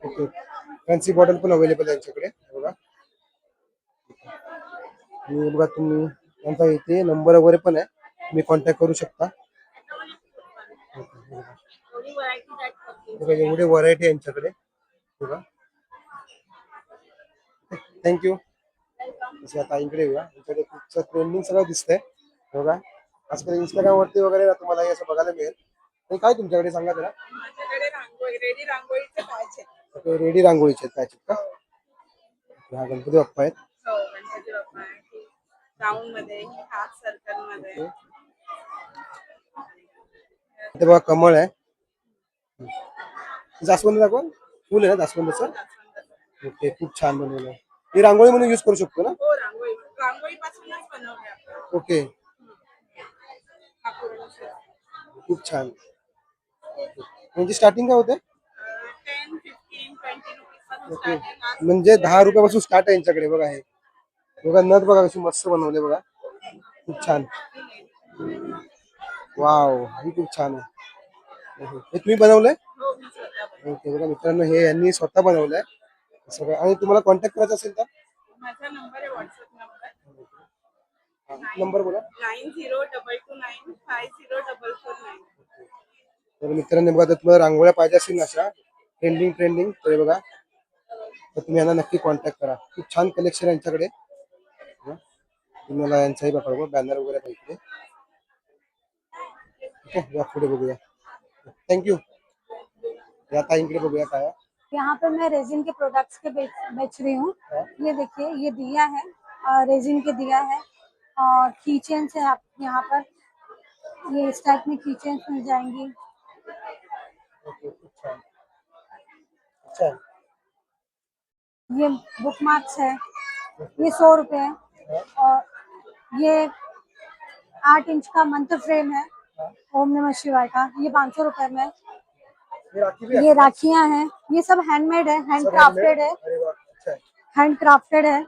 ओके फॅन्सी बॉटल पण अवेलेबल आहे यांच्याकडे बघा. आणि बघा तुम्ही यांचा इथे नंबर वगैरे पण आहे तुम्ही कॉन्टॅक्ट करू शकता. एवढी व्हरायटी आहेत. बघा एवढे व्हरायटी आहे यांच्याकडे बघा. थँक्यू. आता इकडे बघा यांच्याकडे खूप ट्रेंडिंग सगळं दिसतंय बघा. आजकाल इंस्टाग्राम वरती वगैरे ना तुम्हाला हे असं बघायला मिळेल. आणि काय तुमच्याकडे सांगा जरा. माझ्याकडे रेडी रांगोळीचे पाहिजे. ओके रेडी रांगोळीचे आहेत का? हा गणपती बाप्पा आहेत. हो गणपती बाप्पा राऊंड मध्ये हाफ सर्कल मध्ये. इथे बघा कमळ आहे. जास्वंद दाखवा. फुल आहे ना जास्वंदाचं. ओके खूप छान बनवलं. ही रांगोळी म्हणून यूज करू शकतो ना? हो रांगोळी पासूनच बनवले आपण. ओके हा पूर्ण set. खूप छान. म्हणजे स्टार्टिंग काय होते? 10, 15, 20 रुपीज पासून ओके starting. म्हणजे 10 रुपयापासून स्टार्ट आहे यांच्याकडे बघा. हे बघा नथ बघा कशी मस्त बनवले बघा. खूप छान. वाव ही खूप छान आहे. हे तुम्ही बनवलंय? हो मी स्वतः बनवते. ओके बघा मित्रांनो हे यांनी स्वतः बनवलंय सगळं. आणि तुम्हाला कॉन्टॅक्ट करायचा असेल तर माझा नंबर आहे व्हॉट्सअप नंबर नंबर बोला. 9022950449. तर मित्रांनो बघा जर तुम्हाला रांगोळ्या पाहिजे असेल ना अशा ट्रेंडिंग तर बघा तर तुम्ही यांना नक्की कॉन्टॅक्ट करा. खूप छान कलेक्शन आहे यांच्याकडे. तुम्हाला यांचाही बघा बॅनर वगैरे पाहिजे. ठीक आहे या पुढे बघूया. थँक्यू. या ताईंकडे बघूया काय आहे. यहाँ पे मैं रेजिन के प्रोडक्ट्स के बेच रही हूँ। ये देखिए ये दिया है, रेजिन के दिया है और की चेन्स है। आप यहाँ पर ये इस टाइप में की चेन्स मिल जाएंगी। ओके खूप छान. अच्छा ये बुक मार्क्स है, ये 100 रुपए है। और ये 8 इंच का मंत्र फ्रेम है ओम नमः शिवाय का, ये 500 रुपए में। ये राखी भी ये राखियां हैं, ये सब हैंडमेड है, हैंड क्राफ्टेड है, अरे वाह अच्छा है. हैंड क्राफ्टेड है।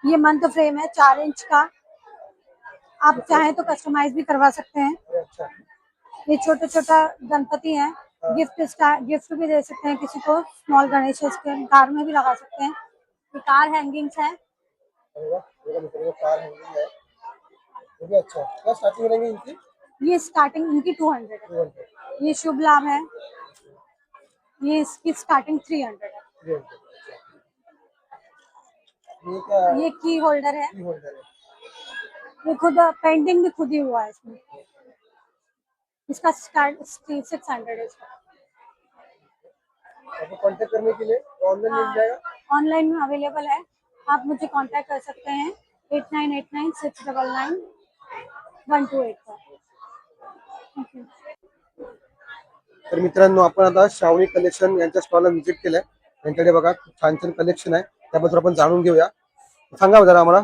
ये मंत्र फ्रेम है 4 इंच का, आप चाहें तो कस्टमाइज भी करवा सकते हैं। अरे अच्छा. ये छोटा छोटा गणपति है, गिफ्ट भी दे सकते हैं किसी को। स्मॉल गणेश के कार में भी लगा सकते हैं। ये कार हैंगिंग्स है, अरे वाह देखा मित्रों कार हैंगिंग है. ये भी अच्छा है. क्या स्टार्टिंग रहेंगे इनकी? ये स्टार्टिंग इनकी 200 है। 200. ये शुभ लाभ है, ये इसकी स्टार्टिंग 300 है। 300. ये क्या ये की होल्डर है, की होल्डर है. ये खुद पेंटिंग भी खुद ही हुआ है इसमें। इसका स्टार्ट 600 है इसका। आपको कांटेक्ट करने के लिए ऑनलाइन मिल जाएगा. ऑनलाइन में अवेलेबल है, आप मुझे कांटेक्ट कर सकते हैं 8989699128 पर। Thank you. तर मित्रांनो आपण आता श्रावणी कलेक्शन यांच्या स्टॉलला व्हिजिट केलंय. त्यांच्याकडे बघा खूप छान छान कलेक्शन आहे त्याबद्दल आपण जाणून घेऊया. सांगा जरा आम्हाला.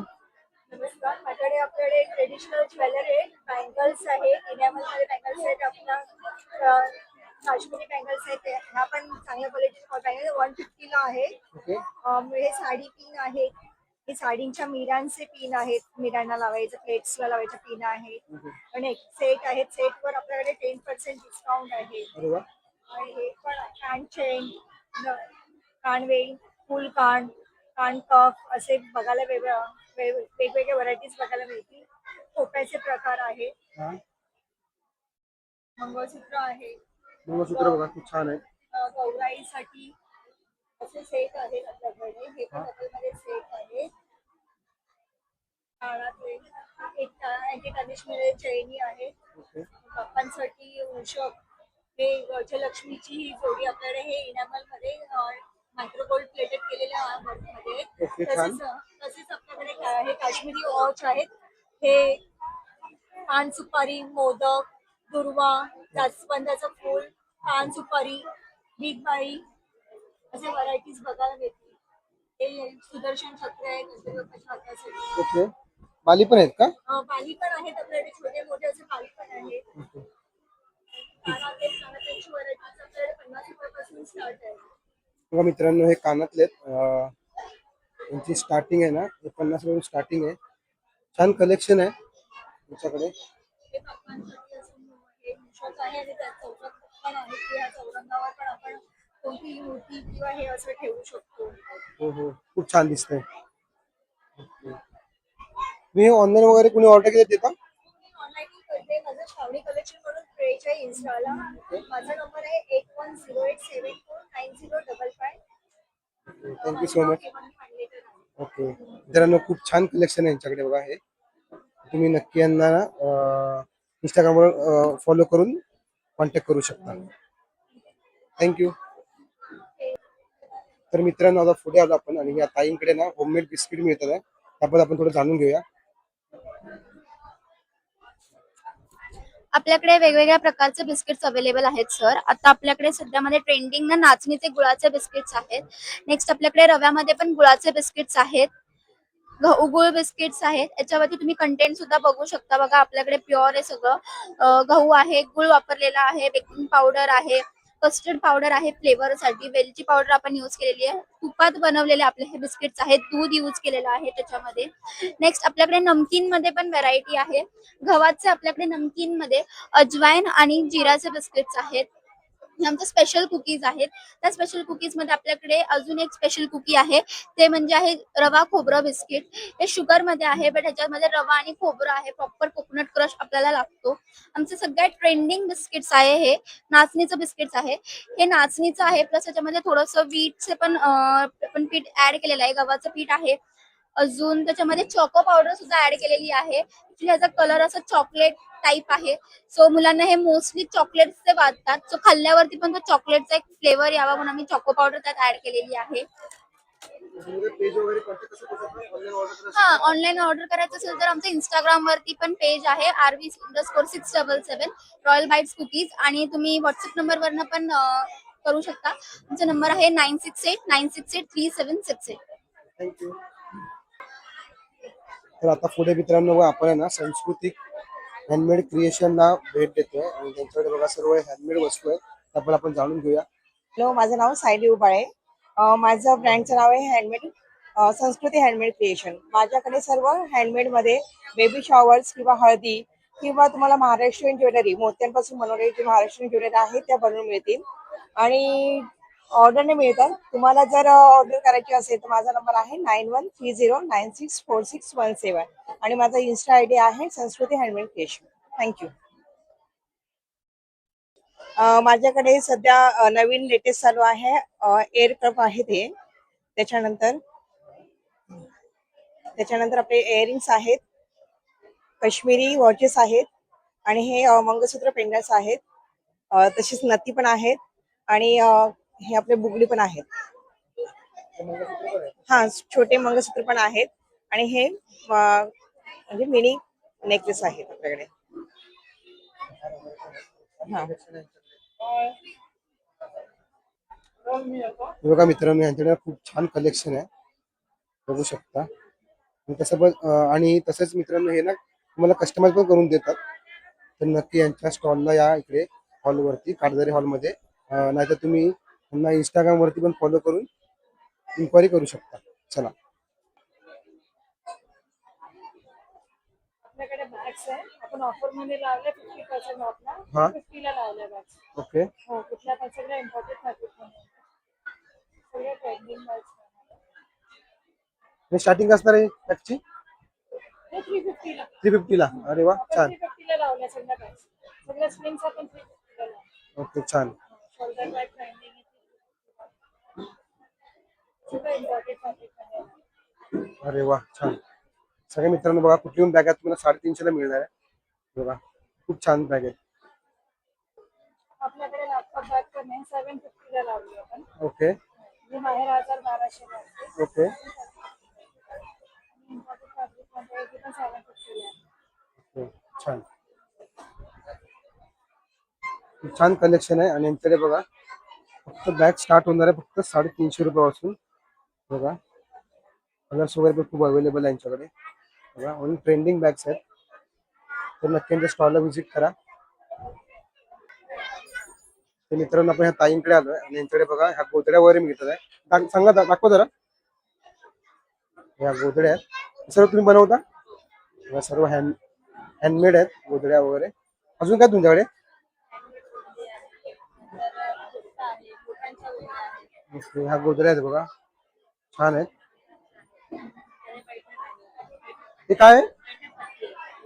नमस्कार. माझ्याकडे आपल्याकडे ट्रेडिशनल ज्वेलरी आहे, बँगल्स आहे, इनॅमल मध्ये बँगल्स आहेत, आपला काश्मीरी बँगल्स आहेत. ह्या पण चांगल्या क्वालिटीचे बँगल्स 150 ला आहे. ओके हे साडी पिन आहेत, हे साडींच्या मिरांचे पिन आहेत, मिरांना लावायचं, प्लेट्सला लावायचे पिन आहेत. आणि एक सेट आहेत, सेटवर आपल्याकडे 10% डिस्काउंट आहे. अरे वाह आणि हे पण कान चेन, कानवेल, फुल कान, कान कफ असे बघायला वेगवेगळ्या व्हरायटीज बघायला मिळतील. खोप्याचे प्रकार आहे, हा मंगळसूत्र आहे, मंगळसूत्र बघा खूप छान आहे. गौराईसाठी असे सेट आहेत आपल्याकडे. हे पण मध्ये सेट आहे. कानातले एक अँटी ट्रॅडिशनल चैनी आहे. ओके बाप्पांसाठी उषक, हे गजलक्ष्मीची ही जोडी आपल्याकडे हे इनॅमल मध्ये मायक्रोगोल्ड प्लेटेड केलेल्या मध्ये. ओके, छान. तसेच आपल्याकडे हे काश्मीरी वॉच आहेत. हे पान सुपारी, मोदक, दुर्वा, जास्वंदाचं फूल, पान सुपारी, बिग बाई असे व्हरायटीज बघायला मिळतील. हे सुदर्शन चक्र आहे गणपती बाप्पाच्या हातासाठी. ओके बाली पण आहेत का? पाली पण आहेत आपल्याकडे, छोटे मोठे असे पाली पण आहेत. स्टार्ट आहे. बघा मित्रांनो, हे कानातले आहेत. यांची स्टार्टिंग आहे ना, हे 50 पासून स्टार्टिंग आहे. छान कलेक्शन आहे तुमच्याकडे. हे बाप्पांसाठी असं हे मूषक आहे आणि त्यात चौकात पण आहे की ह्या चौरंगावर पण आपण कोणतीही मूर्ती किंवा हे असं ठेवू शकतो. हो हो, खूप छान दिसतंय. मी ऑनलाईन वगैरे कोणी ऑर्डर केलं ते का? ऑनलाईन करते माझं श्रावणी कलेक्शन म्हणून पेज आहे इन्स्टाला. माझा नंबर आहे 8108749055. Thank you so much. ओके मित्रांनो, खूप छान कलेक्शन आहे यांच्याकडे बघा. हे तुम्ही नक्की यांना इंस्टाग्रामवर फॉलो करून कॉन्टॅक्ट करू शकता. थँक्यू. तर मित्रांनो, आता पुढे आलो आपण आणि या ताईंकडे ना होममेड बिस्किट मिळतात आहे, त्याबद्दल आपण थोडं जाणून घेऊया. आपल्याकडे वेगवेगळ्या प्रकारचे बिस्किट्स अवेलेबल आहेत सर. आता आपल्याकडे सध्यामध्ये ट्रेंडिंग ना नाचणीचे गुळाचे बिस्किट्स आहेत. नेक्स्ट आपल्याकडे रव्यामध्ये पण गुळाचे बिस्किट्स आहेत. गहू गुळ बिस्किट्स आहेत. याच्यावरती तुम्ही कंटेंट सुद्धा बघू शकता. बघा आपल्याकडे प्युअर आहे सगळं. गहू आहे, गुळ वापरलेला आहे, बेकिंग पावडर आहे, कस्टर्ड पावडर आहे फ्लेवर साठी, वेलची पावडर आपण यूज केलेली आहे. तुपात बनवलेले आपले हे बिस्किट्स आहेत. दूध यूज केलेलं आहे त्याच्यामध्ये. नेक्स्ट आपल्याकडे नमकीन मध्ये पण व्हरायटी आहे. गव्हाचे आपल्याकडे नमकीन मध्ये अजवाईन आणि जिराचे बिस्किट्स आहेत. हे आमचे स्पेशल कुकीज आहेत. त्या स्पेशल कुकीज मध्ये आपल्याकडे अजून एक स्पेशल कुकी आहे, ते म्हणजे आहे रवा खोबरं बिस्किट. हे शुगर मध्ये आहे, बट ह्याच्यामध्ये रवा आणि खोबरं आहे. प्रॉपर कोकोनट क्रश आपल्याला लागतो. आमचे सगळ्यात ट्रेंडिंग बिस्किट्स आहे हे नाचणीचं बिस्किट्स आहे. हे नाचणीचं आहे, प्लस त्याच्यामध्ये थोडंसं व्हीटचे पण पीठ ऍड केलेलं आहे. गव्हाचं पीठ आहे. अजून त्याच्यामध्ये चॉको पावडर सुद्धा ऍड केलेली आहे. ऍक्च्युली ह्याचा कलर असा चॉकलेट टाईप आहे. सो मुलांना हे मोस्टली चॉकलेटचे वाटतात. सो खाल्ल्यावरती पण तो चॉकलेटचा एक फ्लेवर यावा म्हणून आम्ही चॉको पावडर त्यात ऍड केलेली आहे. पेज वगैरे कॉन्टॅक्ट कसं करू शकतो? ऑनलाईन ऑर्डर करायचं? हा, ऑनलाईन ऑर्डर करायचं असेल तर आमचं इंस्टाग्राम वरती पण पेज आहे RV_677 रॉयल बाईट्स कुकीज, आणि तुम्ही व्हॉट्सअप नंबर वरनं पण करू शकता. आमचा नंबर आहे 9689683768. थँक्यू. तर आता पुढे मित्रांनो, बघा आपण आहे ना सांस्कृतिक हँडमेड क्रिएशनला भेट देतोय आणि त्यांच्याकडे बघा सर्व हँडमेड वस्तू आहेत, त्याबद्दल आपण जाणून घेऊया. हॅलो, माझं नाव सायली उबाळे. माझं ब्रँडचं नाव आहे हँडमेड संस्कृती हँडमेड क्रिएशन. माझ्याकडे सर्व हँडमेडमध्ये बेबी शॉवर्स किंवा हळदी किंवा तुम्हाला महाराष्ट्रीयन ज्वेलरी, मोत्यांपासून बनवलेली जी महाराष्ट्रीयन ज्वेलरी आहे त्या बनवून मिळतील आणि ऑर्डरने मिळतात. तुम्हाला जर ऑर्डर करायची असेल तर माझा नंबर आहे 9130964617 आणि माझा इन्स्टा ID आहे संस्कृती हँडमेड क्रिएशन. थँक्यू. माझ्याकडे सध्या नवीन लेटेस्ट चालू आहे एअर कप आहे ते. त्याच्यानंतर आपले इयरिंग्स आहेत, काश्मीरी वॉचेस आहेत आणि हे मंगळसूत्र पेंडल्स आहेत. तसेच नथी पण आहेत आणि हे आपले बुगडी पण आहेत. हा, छोटे मंगळसूत्र पण आहेत आणि हे म्हणजे मिनी नेकलेस आहेत आपल्याकडे. हा, बघा मित्रांनो, यांच्याकडे खूप छान कलेक्शन आहे, बघू शकता. आणि तसं पण आणि तसंच मित्रांनो, हे ना तुम्हाला कस्टमाइज पण करून देतात. तर नक्की यांच्या स्टॉलला या इकडे हॉलवरती, काटदरे हॉलमध्ये. नाहीतर तुम्ही त्यांना इंस्टाग्राम वरती पण फॉलो करून इन्क्वायरी करू शकता. चला. आपल्याकडे बॅग्स आहे. आपण ऑफर मध्ये लावले 50% ऑफला. हा. 50 ला लावल्या बॅग्स. ओके. हो, कुठल्या पण सगळ्या इम्पॉर्टंट फॅब्रिक मध्ये सगळ्या ट्रेंडिंग बॅग्स. स्टार्टिंग असणार आहे त्याची हे 350 ला. 350 ला. अरे वा, छान. 350 ला लावल्या सगळ्या बॅग्स. सगळ्या स्प्रिंग्स आपण 350 ला लावल्या. ओके, छान. शोल्डर बॅग ट्रेंडिंग आहे. सगळं इम्पॉर्टंट फॅब्रिक मध्ये. अरे वा, छान. सगळ्या मित्रांनो बघा, कुठली पण बॅग तुम्हाला 350 ला मिळणार आहे. बघा, खूप छान बॅग आहे. आपल्याकडे लॅपटॉप बॅग पण आहे. 750 ला लावली आपण. ओके. जी बाहेर 1200 ला आहे. ओके. इम्पॉर्टंट फॅब्रिक मध्ये आहे, ती पण 750 ला आहे. ओके, छान. खूप छान कलेक्शन आहे आणि यांच्याकडे बघा फक्त बॅग स्टार्ट होणार आहे फक्त 350 रुपयापासून. बघा, कलर्स वगैरे पण खूप अवेलेबल आहे यांच्याकडे. बघा, ओनली ट्रेंडिंग बॅग्स आहेत. तर नक्की यांच्या स्टॉलला व्हिजिट करा. तर मित्रांनो आपण ह्या ताईंकडे आलोय आणि यांच्याकडे बघा ह्या गोधड्या वगैरे मिळतात आहे. सांगा दाखवा जरा. ह्या गोधड्या आहेत सर्व तुम्ही बनवता? ह्या सर्व हँडमेड आहेत गोधड्या वगैरे. अजून काय तुमच्याकडे? ओके, ह्या गोधड्या आहेत बघा, छान आहेत. हे काय आहे?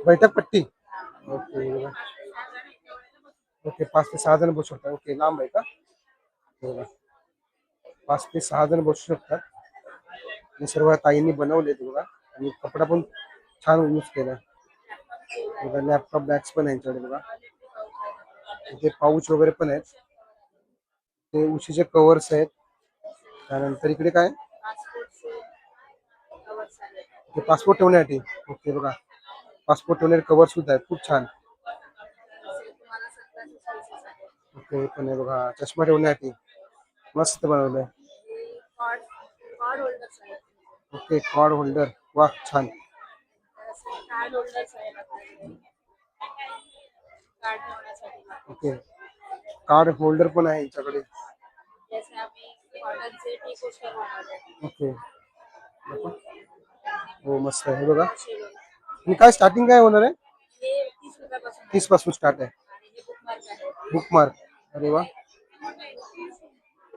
बैठक पट्टी. ओके बघा. ओके 5 ते 6 जण बसू शकतात. ओके लांब आहे का? बघा 5 ते 6 जण बसू शकतात. हे सर्व ताईंनी बनवले बघा आणि कपडा पण छान यूज केलाय बघा. लॅपटॉप बॅग्स पण आहे यांच्याकडे बघा. इथे पाऊच वगैरे पण आहेत. ते उशीचे कव्हर्स आहेत. त्यानंतर इकडे काय? ते पासपोर्ट ठेवण्यासाठी. ओके बघा पासपोर्ट ठेवण्याचे कव्हर सुद्धा आहेत, खूप छान. ओके पण आहे बघा चष्मा ठेवण्यासाठी मस्त बनवलंय. ओके कॉर्ड होल्डर, वा छान. कार्ड होल्डर्स आहे कार्ड ठेवण्यासाठी. ओके कार्ड होल्डर पण आहे यांच्याकडे. जैसे आम्ही कॉटनचे टी पोस्टर बनवले. ओके हो मस्त आहे. हे बघा आणि काय स्टार्टिंग काय होणार आहे? हे 30 रुपयापासून 30 पासून स्टार्ट आहे. आणि हे बुकमार्क आहे. बुकमार्क, अरे वा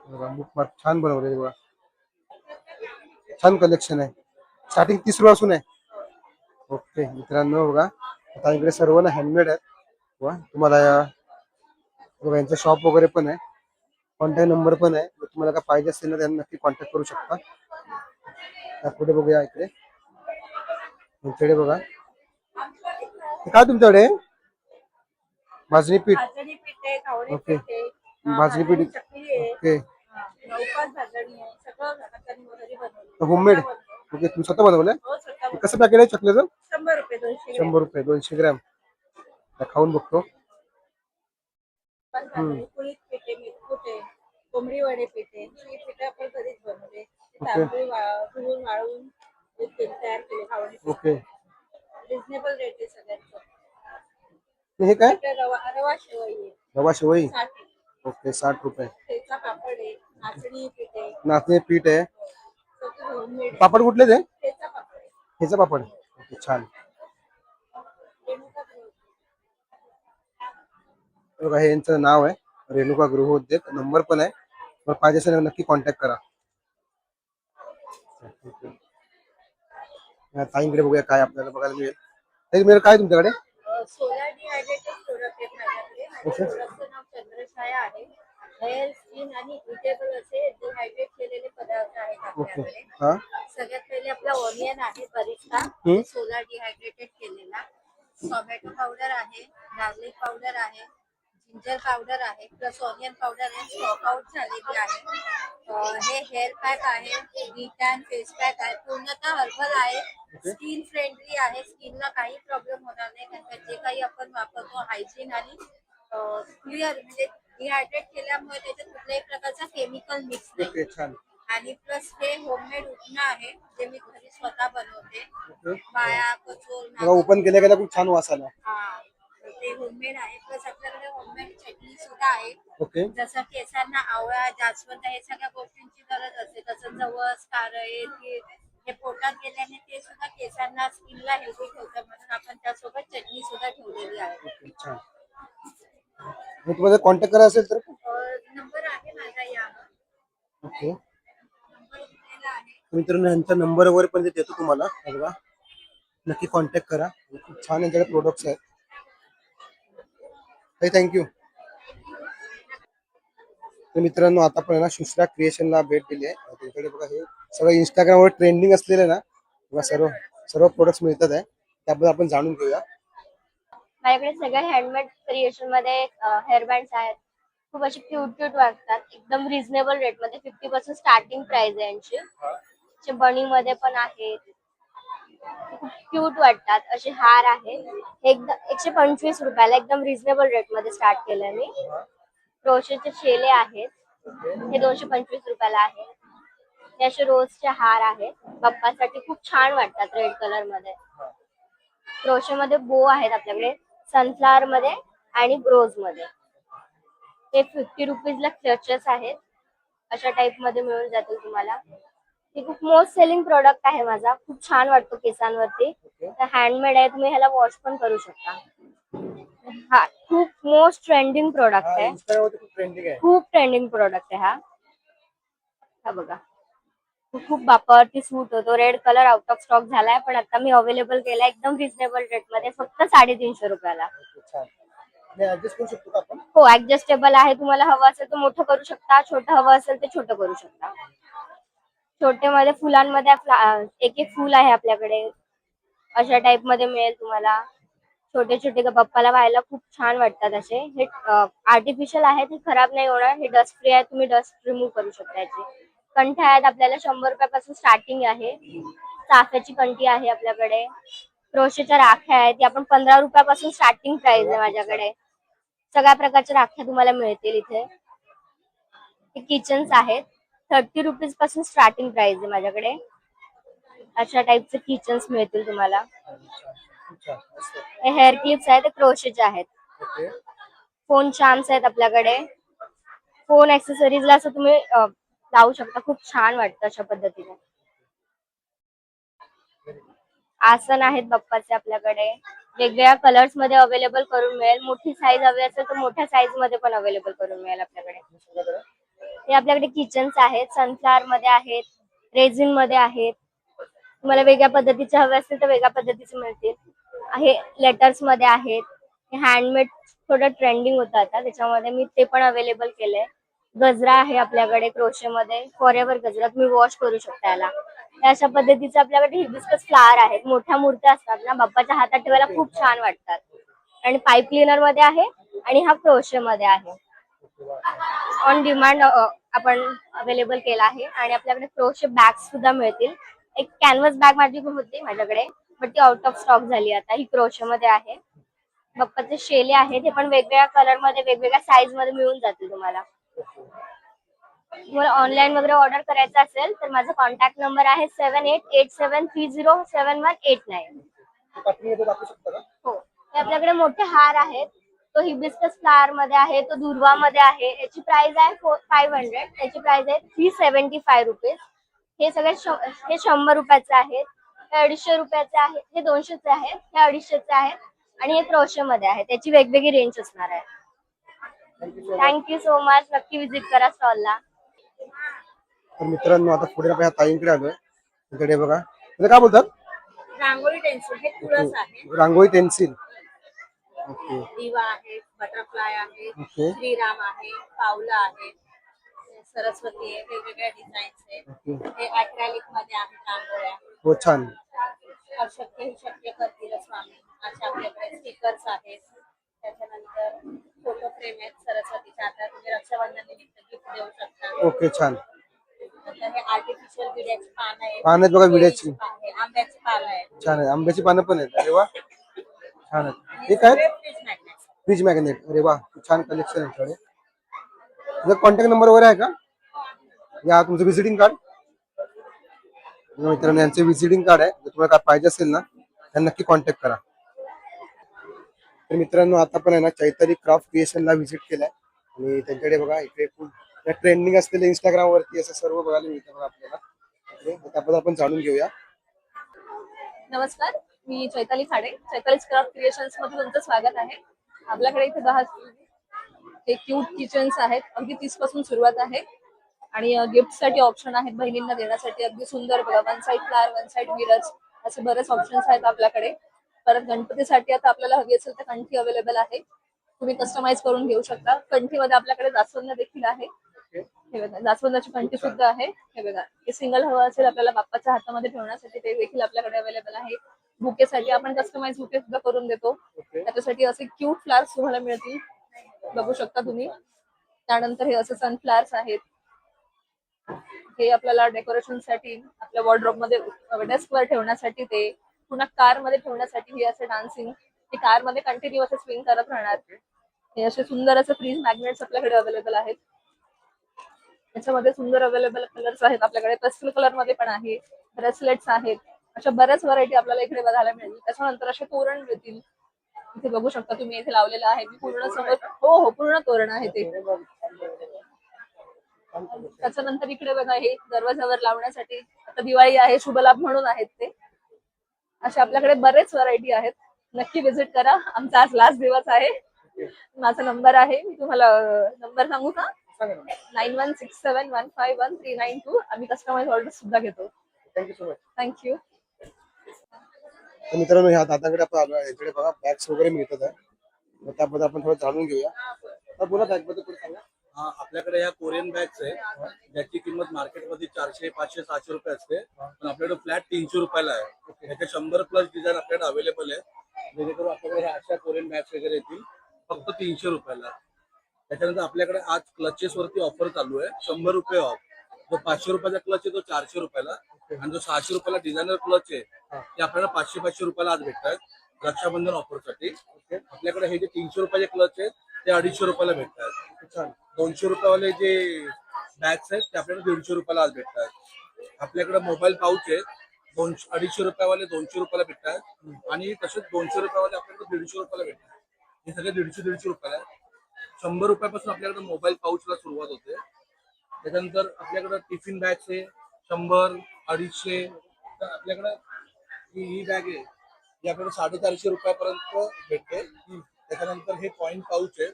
बघा बुकमार्क छान बनवले बघा, छान कलेक्शन आहे. स्टार्टिंग 30 रुपयापासून आहे. ओके मित्रांनो बघा आता इकडे सर्व ना हँडमेड आहेत. वा तुम्हाला बघा यांचं शॉप वगैरे पण आहे. कॉन्टॅक्ट नंबर पण आहे. जर तुम्हाला काय पाहिजे असेल ना त्यांना नक्की कॉन्टॅक्ट करू शकता. पुढे बघूया इकडे तुमच्याकडे बघा हे काय तुमच्याकडे? भाजणी पीठ. भाजणी पीठ आहे, खावणे ओके पीठ आहे, भाजणी पीठ. चकली आहे, ओके नौपास भाजणी आहे, सगळं हाताने घरी बनवलं. होममेड. ओके तुम्ही स्वतः बनवलंय? हो स्वतः कसं पॅकेट आहे चकलीचं? 100 रुपये 200 100 रुपये 200 ग्रॅम. आता खाऊन बघतो. पण भाजणी कुळीत पीठ आहे, मीठकूट आहे, कोंबडी वडे पीठ आहे. ही पीठ आपण घरीच बनवले. तांदूळ धुवून वाळवून एक तेल तयार केले खावणे. ओके रिझनेबल रेट आहे सगळ्यांचं. हे काय? आपल्या रवा शेवई आहे रवा शेवई. 60 रुपये. ओके 60 रुपये. ठेचा पापड आहे, नाचणी पीठ आहे, नाचणी पीठ आहे. सगळं होममेड. पापड कुठले ते? ठेचा पापड आहे. ह्याचा पापड. ओके छान. रेणुका गृह. बघा हे यांचं नाव आहे रेणुका गृहोद्योग. नंबर पण आहे. मग पाहिजे असेल नक्की कॉन्टॅक्ट करा. ताईंकडे बघूया काय आपल्याला बघायला मिळेल. ताई मिळेल काय तुमच्याकडे? सोलर डिहायड्रेटेड प्रोडक्ट आहेत माझ्याकडे. माझ्या प्रोडक्टचं नाव चंद्रछाया आहे. हेअर स्किन आणि इटेबल असे डिहायड्रेट केलेले पदार्थ आहेत ओके आपल्याकडे. हा सगळ्यात पहिले आपला ऑनियन आहे बरिस्ता सोलर डिहायड्रेटेड केलेला. टोमॅटो पावडर आहे, गार्लिक पावडर आहे, जिंजर पावडर आहे, प्लस ऑनियन पावडर आहे, स्टॉक आउट झालेली आहे. हे हेअर पॅक आहे, डीटॅन फेस पॅक आहे, पूर्णतः हर्बल आहे, स्किन फ्रेंडली आहे. स्किनला काही प्रॉब्लेम होणार नाही. कारण जे काही आपण वापरतो हायजीन आणि क्लिअर म्हणजे डिहायड्रेट केल्यामुळे त्याच्यात कुठल्याही प्रकारचा केमिकल मिक्स नाही. ओके छान. आणि प्लस हे होममेड उठणं आहे जे मी घरी स्वतः बनवते. ओके बाया कचोल बघा ओपन केल्या गेल्या खूप छान वास आला. ते होममेड आहे. प्लस आपल्याकडे होममेड चटणी सुद्धा आहे. ओके जसं केसांना आवळा जास्वंद हे सगळ्या गोष्टींची गरज असते. तसं जवस कारळे हे पोटात गेल्याने ते सुद्धा केसांना स्किनला हेल्दी ठेवतं. म्हणून आपण त्यासोबत चटणी सुद्धा ठेवलेली आहे. ओके छान. मग तुम्हाला कॉन्टॅक्ट करायचा असेल तर नंबर आहे माझा यावर. ओके नंबर दिलेला आहे. मित्रांनो यांचा नंबर वगैरे पण देतो तुम्हाला. बघा नक्की कॉन्टॅक्ट करा. खूप छान यांच्याकडे प्रोडक्ट्स आहेत. थँक्यू. तर मित्रांनो आता पण ना शुश्रा क्रिएशनला भेट दिली आहे. त्यांच्याकडे बघा हे सगळं इंस्टाग्रामवर ट्रेंडिंग असलेलं ना बघा सर्व सर्व प्रोडक्ट्स मिळतात आहे. त्याबद्दल आपण जाणून घेऊया. माझ्याकडे सगळ्या हँडमेड क्रिएशन मध्ये हेअर बँड्स आहेत. खूप असे क्यूट वाटतात. एकदम रिझनेबल रेट मध्ये 50% स्टार्टिंग प्राइस आहे यांची. बनी मध्ये पण आहेत. खूप क्यूट वाटतात. असे हार आहेत. एकदम 125 रुपयाला एकदम रिझनेबल रेट मध्ये स्टार्ट केलंय मी. क्रोशेचे शेले आहेत. हे 225 रुपयाला आहे. हे असे रोजचे हार आहेत. बाप्पासाठी खूप छान वाटतात रेड कलर मध्ये. क्रोशे मध्ये बो आहेत आपल्याकडे सनफ्लावर मध्ये आणि ब्रोज मध्ये. हे 50 रुपीजला क्लचेस आहेत. अशा टाइप मध्ये मिळून जातील तुम्हाला. हे खूप मोस्ट सेलिंग प्रोडक्ट आहे माझा. खूप छान वाटतो केसांवरती. हँडमेड आहे, तुम्ही ह्याला वॉश पण करू शकता. हा खूप मोस्ट ट्रेंडिंग प्रोडक्ट आहे. इंस्टाग्रामवरती खूप ट्रेंडिंग आहे. खूप ट्रेंडिंग प्रोडक्ट आहे हा बघा. खूप बापावरती सूट होतो. Red colour out of stock झालाय, पण आता मी अवेलेबल केलाय एकदम रिझनेबल रेट मध्ये, फक्त 350 रुपयाला. छान. आणि ऍडजस्ट करू शकतो का आपण? हो, ऍडजस्टेबल आहे. तुम्हाला हवं असेल तर मोठं करू शकता, छोटं हवं असेल तर छोटं करू शकता. छोटे मध्ये फुलांमध्ये एक एक फुल आहे आपल्याकडे. अशा टाइप मध्ये मिळेल तुम्हाला. छोटे छोटे पप्पाला व्हायला खूप छान वाटतात असे. हे आर्टिफिशियल आहेत, हे खराब नाही होणार. हे डस्ट फ्री आहे, तुम्ही डस्ट रिमूव्ह करू शकता याची. कंठ्या आहेत आपल्याला 100 रुपयापासून स्टार्टिंग आहे. चाफ्याची कंठी आहे आपल्याकडे. क्रोशेच्या राख्या आहेत, ती आपण 15 रुपयापासून स्टार्टिंग प्राइस आहे माझ्याकडे. सगळ्या प्रकारच्या राख्या तुम्हाला मिळतील इथे. हे किचन्स आहेत, 30 रुपीज पासून स्टार्टिंग प्राइस आहे माझ्याकडे. अशा टाइपचे किचन्स मिळतील तुम्हाला. अच्छा, मस्त. हे हेअर क्लिप्स आहेत, ते क्रोशेचे आहेत. ओके. फोन चार्म्स आहेत आपल्याकडे. फोन ऍक्सेसरीजला असं तुम्ही लावू शकता. खूप छान वाटतं अशा पद्धतीने. आसन आहेत बाप्पाचे आपल्याकडे. वेगवेगळ्या कलर्स मध्ये अवेलेबल करून मिळेल. मोठी साईज हवी असेल तर मोठ्या साईज मध्ये पण अवेलेबल करून मिळेल आपल्याकडे. हे आपल्याकडे किचन्स आहेत, सनफ्लॉवर मध्ये आहेत, रेझिन मध्ये आहेत. तुम्हाला वेगळ्या पद्धतीचे हवे असतील तर वेगळ्या पद्धतीचे मिळतील. हे लेटर्स मध्ये आहेत. हे हँडमेड थोडं ट्रेंडिंग होतं आता, त्याच्यामध्ये मी ते पण अवेलेबल केलंय. गजरा आहे आपल्याकडे क्रोशे मध्ये, फॉरएव्हर गजरा. तुम्ही वॉश करू शकता याला. अशा पद्धतीचे आपल्याकडे हिबिस्कस फ्लावर आहेत. मोठ्या मूर्त्या असतात ना, बाप्पाच्या हातात ठेवायला खूप छान वाटतात. आणि पाईप क्लीनर मध्ये आहे आणि हा क्रोशे मध्ये आहे. ऑन डिमांड आपण अवेलेबल केला आहे. आणि आपल्याकडे क्रोशे बॅग सुद्धा मिळतील. एक कॅनव्हास बॅग माझी होती माझ्याकडे, बट ती आउट ऑफ स्टॉक झाली आता. ही क्रोशे मध्ये आहे. बाप्पाचे शेले आहेत, हे पण वेगवेगळ्या कलर मध्ये वेगवेगळ्या साईज मध्ये मिळून जातील तुम्हाला. तुम्हाला ऑनलाईन वगैरे ऑर्डर करायचं असेल तर माझा कॉन्टॅक्ट नंबर आहे 7887307189. पाठवून दाखवू शकता का? हो, हे आपल्याकडे मोठे हार आहेत. तो हिबिस्कस फ्लावर मध्ये आहे, तो दुर्वा मध्ये आहे. याची प्राइस आहे 500. त्याची प्राइस आहे 375 रुपीज. हे सगळे हे 100 रुपयाचे आहेत. हे 250 रुपयाचे आहेत. हे 200चे आहेत. हे 250चे आहेत. आणि हे क्रोशे मध्ये आहे. त्याची वेगवेगळी रेंज असणार आहे. Thank you so much. नक्की विजिट करा स्टॉलला. तर मित्रांनो, आता पुढे आपण ताईंकडे आलोय. इकडे बघा, इथे काय बोलतात? रांगोळी टेन्सिल हे तुळस आहे. रांगोळी पेन्सिल. ओके. दिवा आहे, बटरफ्लाय आहे, ओके. श्रीराम आहे, पावलं आहे, सरस्वती आहे, वेगवेगळ्या डिझाईन्स आहे. ओके. हे अॅक्रेलिक मध्ये आहेत रांगोळ्या. हो, छान. अशक्य ही शक्य करतील स्वामी अशा आपल्याकडे स्टिकर्स आहेत. त्याच्यानंतर फोटो फ्रेम आहेत सरस्वतीच्या. आता तुम्ही रक्षाबंधन निमित्त गिफ्ट देऊ शकता. ओके, छान. नंतर हे आर्टिफिशियल विड्याची पानं आहेत. पानं आहेत बघा, विड्याची. आहे, आंब्याची पानं आहेत. छान आहे. आंब्याची पानं पण आहेत. अरे वा, छान आहे. हे काय? Fridge magnet. Fridge magnet. अरे वा, छान कलेक्शन आहे तुमच्याकडे. तुझा कॉन्टॅक्ट नंबर वगैरे आहे का? या तुमचं व्हिजिटिंग कार्ड. मित्रांनो, यांचे व्हिजिटिंग कार्ड आहे. जर तुम्हाला काय पाहिजे असेल ना, त्यांना नक्की कॉन्टॅक्ट करा. तर मित्रांनो, आता पण आहे ना चैताली क्राफ्ट क्रिएशनला व्हिजिट केलाय. आणि त्यांच्याकडे बघा इकडे खूप ट्रेंडिंग असलेले इंस्टाग्राम वरती असं सर्व बघायला मिळतं बघा आपल्याला. त्याबद्दल आपण जाणून घेऊया. नमस्कार, मी चैताली खाडे. चैताली क्राफ्ट क्रिएशन्स मध्ये तुमचं स्वागत आहे. आपल्याकडे इथे 10 हे क्यूट किचन्स आहेत. अगदी 30 पासून सुरुवात आहे. आणि गिफ्ट साठी ऑप्शन आहेत बहिणींना देण्यासाठी. अगदी सुंदर बघा, 1 साइड फ्लावर, 1 साइड मिरज, असे बरेच ऑप्शन्स आहेत आपल्याकडे. परत गणपतीसाठी आता आपल्याला हवी असेल तर कंठी अवेलेबल आहे. तुम्ही कस्टमाइज करून घेऊ शकता. कंठीमध्ये आपल्याकडे जास्वंद देखील आहे. हे बघा, जास्वंदाची कंठी सुद्धा आहे. हे बघा, हे सिंगल हवं असेल आपल्याला बाप्पाच्या हातामध्ये ठेवण्यासाठी, ते देखील आपल्याकडे अवेलेबल आहे. बुकेसाठी आपण कस्टमाइज बुके सुद्धा करून देतो. त्याच्यासाठी असे क्यूट फ्लावर्स तुम्हाला मिळतील, बघू शकता तुम्ही. त्यानंतर हे असे सनफ्लावर्स आहेत. हे आपल्याला डेकोरेशन साठी आपल्या वॉर्डरोब मध्ये डेस्क वर ठेवण्यासाठी, ते पुन्हा कार मध्ये ठेवण्यासाठी हे असे डान्सिंग, ते कार मध्ये कंटिन्यू असे स्विंग करत राहणार. हे असे सुंदर असे फ्रीज मॅग्नेट्स आपल्याकडे अवेलेबल आहेत. याच्यामध्ये सुंदर अवेलेबल कलर्स आहेत आपल्याकडे. पेस्टल कलर मध्ये पण आहे. ब्रेसलेट्स आहेत. अशा बऱ्याच व्हरायटी आपल्याला इकडे बघायला मिळतील. त्याच्यानंतर असे तोरण मिळतील. इथे बघू शकता तुम्ही, इथे लावलेलं आहे मी पूर्ण समोर. हो पूर्ण तोरण आहे ते. त्याच्यानंतर इकडे बघा, हे दरवाजावर लावण्यासाठी आता दिवाळी आहे, शुभलाभ म्हणून आहेत ते. असे आपल्याकडे बरेच व्हरायटी आहेत. नक्की विजिट करा. आमचा आज लास्ट दिवस आहे. माझा नंबर आहे, मी तुम्हाला नंबर सांगू का? 9167151392. आम्ही कस्टमाइज ऑर्डर सुद्धा घेतो. Thank you so much. थँक्यू. तर मित्रांनो, ह्या दादाकडे आपण आलो आहे. इकडे बघा बॅग्स वगैरे मिळतात आहे. तर त्याबद्दल आपण थोडं जाणून घेऊया. तर बोला बॅग बद्दल थोडं सांगा. आपल्याकडे या कोरियन बॅग्स आहे, ज्याची किंमत मार्केटमध्ये 400, 500, 700 रुपये असते, पण आपल्याकडे फ्लॅट 300 रुपयाला आहे. याचे 100+ डिझाईन आपल्याकडे अवेलेबल आहे. जेणेकरून आपल्याकडे ह्या अशा कोरियन बॅग्स वगैरे येतील फक्त 300 रुपयाला. त्याच्यानंतर आपल्याकडे आज क्लचेस वरती ऑफर चालू आहे, 100 रुपये ऑफ. जो 500 रुपयाचा क्लच आहे तो 400 रुपयाला, आणि जो 600 रुपयाला डिझायनर क्लच आहे ते आपल्याला 500 रुपयाला आज भेटतात रक्षाबंधन ऑफरसाठी. आपल्याकडे हे जे 300 रुपयाचे क्लच आहेत ते 250 रुपयाला भेटतात. 200 रुपयावाले जे बॅग्स आहेत ते आपल्याला 150 रुपयाला आज भेटतात. आपल्याकडे मोबाईल पाऊच आहेत, 250 रुपयावाले 200 रुपयाला भेटतात, आणि तसेच 200 रुपयावाले आपल्याकडे 150 रुपयाला भेटतात. हे सगळे 150 रुपयाला आहे. 100 रुपयापासून आपल्याकडे मोबाईल पाऊचला सुरुवात होते. त्याच्यानंतर आपल्याकडे टिफिन बॅग्स आहे 100, 250. तर आपल्याकडे ही बॅग आहे ही आपल्याला 450 रुपयापर्यंत भेटते. त्याच्यानंतर हे कॉइन पाऊच आहे,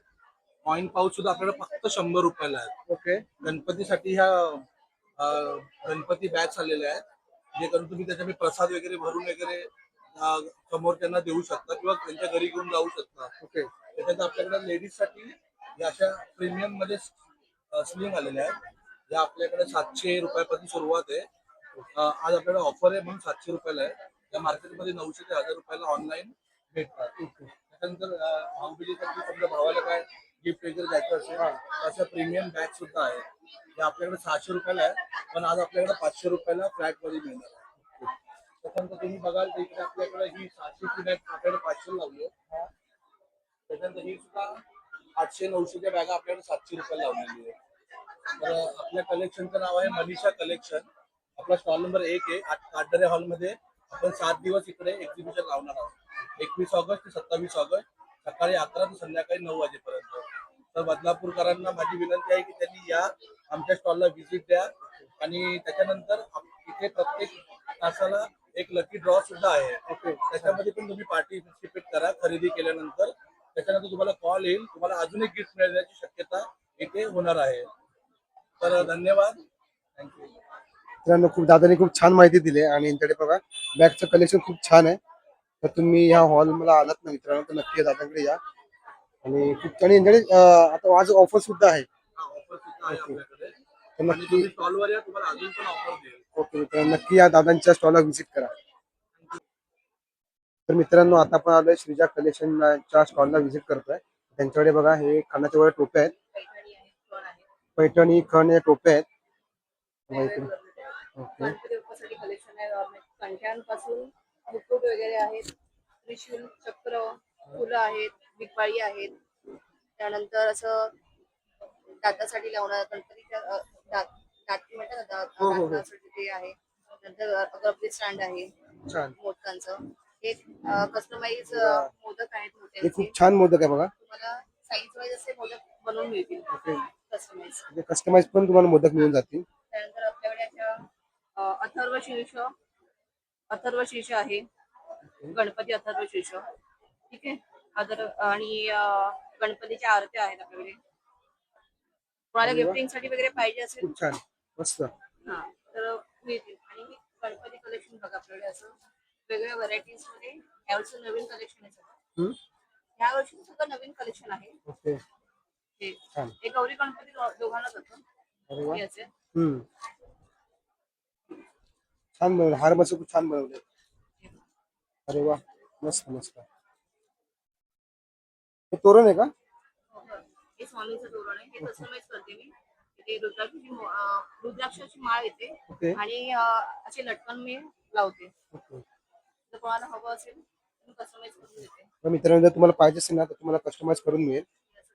कॉइन पाऊच सुद्धा आपल्याला फक्त 100 रुपयाला आहे. ओके. गणपतीसाठी ह्या गणपती बॅग्स आलेल्या आहेत, जे करून तुम्ही त्याच्यामध्ये प्रसाद वगैरे भरून वगैरे समोर त्यांना देऊ शकता किंवा त्यांच्या घरी घेऊन जाऊ शकता. ओके. त्याच्यानंतर आपल्याकडे लेडीज साठी या अशा प्रीमियम मध्ये स्लिंग आलेल्या आहेत. या आपल्याकडे 700 रुपयापासून सुरुवात आहे. आज आपल्याला ऑफर आहे म्हणून 700 रुपयाला आहे. या मार्केटमध्ये 900 ते 1000 रुपयाला ऑनलाईन भेटतात. त्याच्यानंतर भाऊबीजेसाठी समजा भावाला काय गिफ्ट वगैरे द्यायचं असेल तर अशा प्रीमियम बॅग सुद्धा आहेत. या आपल्याकडे 600 रुपयाला आहे, पण आज आपल्याकडे 500 रुपयाला फ्लॅट मध्ये मिळणार आहे. त्याच्यानंतर तुम्ही बघाल तर इकडे आपल्याकडे ही 600ची बॅग आपल्याकडे 500 लावली आहे. त्याच्यानंतर ही सुद्धा 800-900च्या बॅगा आपल्याकडे 700 रुपयाला लावलेली आहे. तर आपल्या कलेक्शनचं नाव आहे मनीषा कलेक्शन. आपला स्टॉल नंबर 1 आहे. काटदरे हॉलमध्ये आपण 7 दिवस इकडे एक्झिबिशन लावणार आहोत. 21 ऑगस्ट ते 27 ऑगस्ट सकाळी 11 ते संध्याकाळी 9 वाजेपर्यंत. तर बदलापूरकरांना माझी विनंती आहे की त्यांनी या आमच्या स्टॉलला व्हिजिट द्या, आणि त्याच्यानंतर इथे प्रत्येक तासाला एक लकी ड्रॉ सुद्धा आहे. ओके. त्याच्यामध्ये पण तुम्ही पार्टिसिपेट करा खरेदी केल्यानंतर. त्याच्यानंतर तुम्हाला कॉल येईल, तुम्हाला अजून एक गिफ्ट मिळण्याची शक्यता इथे होणार आहे. तर धन्यवाद. थँक्यू. मित्रांनो, दादाने खूप छान माहिती दिली आणि यांच्याकडे बघा बॅगचं कलेक्शन खूप छान आहे. तर तुम्ही ह्या हॉल मला आलात ना मित्रांनो, तर नक्की दादाकडे या. आणि खूप, आणि यांच्याकडे आता आज ऑफर सुद्धा आहे. ऑफर सुद्धा आहे आपल्याकडे, तर आणि नक्की. तुम्ही स्टॉलवर या, तुम्हाला अजून पण ऑफर देईल. ओके. तर नक्की या दादांच्या स्टॉलला व्हिजिट करा. तर मित्रांनो, आता आपण आलोय श्रीजा कलेक्शनच्या स्टॉलला व्हिजिट करतोय. त्यांच्याकडे बघा हे कानाच्या वर टोप्या आहेत, पैठणी खण या टोप्या आहेत. ओके. गणपती बाप्पासाठी कलेक्शन आहे. कंठ्यांपासून मुकुट वगैरे आहेत, त्रिशूल, चक्र, फुलं आहेत, बिकवाळी आहेत. त्यानंतर असं दातासाठी लावणार गणपतीच्या दाती म्हणतात ना, दातासाठी ते आहे. नंतर अगरबत्ती स्टँड आहे छान. मोदकांचं. हे कस्टमाइज मोदक आहेत हे मोत्यांचे. खूप छान मोदक आहे बघा. तुम्हाला साईज वाईज असे मोदक बनवून मिळतील कस्टमाइज. कस्टमाइज पण तुम्हाला मोदक मिळून जातील. त्यानंतर आपल्याकडे अशा अथर्व शीर्ष आहे, गणपती अथर्व शीर्ष. ठीक आहे. आणि गणपतीच्या आरत्या आहेत आपल्याकडे. तुम्हाला गिफ्टिंग साठी वगैरे पाहिजे असेल खूप छान, मस्त. हा तर मिळतील. आणि गणपती कलेक्शन बघा आपल्याकडे असं वेगवेगळ्या व्हरायटीज मध्ये यावर्षी नवीन कलेक्शन आहे सगळं. या वर्षी सगळं नवीन कलेक्शन आहे. ओके. हे गौरी गणपती दोघांना जातं. अरे वा. याचे छान बनवले, हार मस्त खूप छान बनवले. अरे वा, मस्त मस्त. हे तोरण आहे का? हे स्वामीचं तोरण आहे. हे कस्टमाइज करते मी. ते रुद्राक्षाची माळ येते. ओके. आणि असे लटकन मी लावते. जर कोणाला हवं असेल तर कस्टमाइज करून देते. तर मित्रांनो, जर तुम्हाला पाहिजे असेल ना तर तुम्हाला कस्टमाइज करून मिळेल.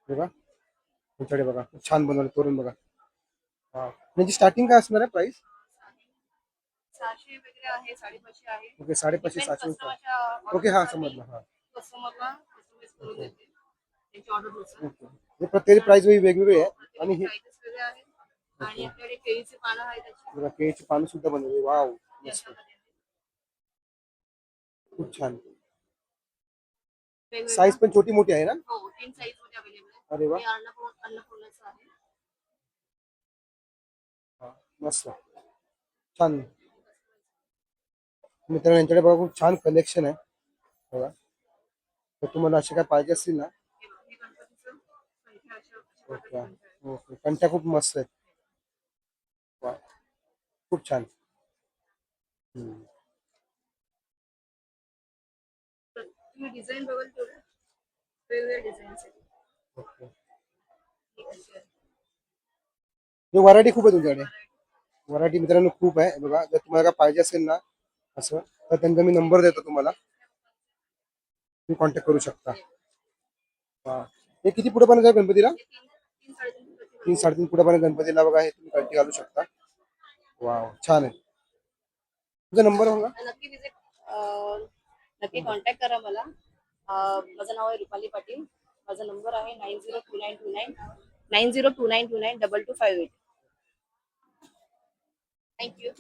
बघा तुमच्याकडे बघा खूप छान बनवले तोरण बघा. हा, म्हणजे स्टार्टिंग काय असणार आहे प्राइस? 600 वगैरे आहे, 550 आहे. ओके. 550, 700. ओके. हा, समजलं. हा. कस्टमरला करून देते त्यांची ऑर्डर नुसार. हे प्रत्येक प्राइस वेगवेगळी आहे आणि हे प्राइसेस वेगळे आहेत आणि आपल्याकडे केळीची पानं आहेत त्याची बघा, केळीची पानं सुद्धा बनवली. वाव, मस्त, याच्यामध्ये खूप छान. वेगवेगळ्या साईज पण छोटी मोठी आहे ना? हो 3 साईज मध्ये अवेलेबल आहे. अरे वा, हे अन्नपूर्णाचं आहे. मस्त, छान. मित्रांनो यांच्याकडे बघा खूप छान कलेक्शन आहे बघा. तर तुम्हाला असे काय पाहिजे असतील ना, हे बघा, हे गणपतीचं संख्या अशा ओके प्रकारे संख्या आहे. ओके, कंट्या खूप मस्त आहेत. वा, खूप छान. हम्म. तर तुम्ही डिझाईन बघाल तेवढं वेगवेगळे डिझाईन्स आहेत. ओके. ही कशी आहे? हे व्हरायटी खूप आहे तुमच्याकडे. व्हरायटी मित्रांनो खूप आहे बघा. जर तुम्हाला काय पाहिजे असेल ना असं, तर त्यांचा मी नंबर देतो तुम्हाला, तुम्ही कॉन्टॅक्ट करू शकता. हा, हे किती पुढे पण गणपतीला? हे 3-3.5 प्रति 3-3.5 फुटापर्यंत गणपतीला बघा. हे तुम्ही कल्टी घालू शकता. वाव, छान आहे. तुझा नंबर सांगा. नक्की विजिट नक्की कॉन्टॅक्ट करा मला. माझं नाव आहे रुपाली पाटील. माझा नंबर आहे 902929 थँक्यू.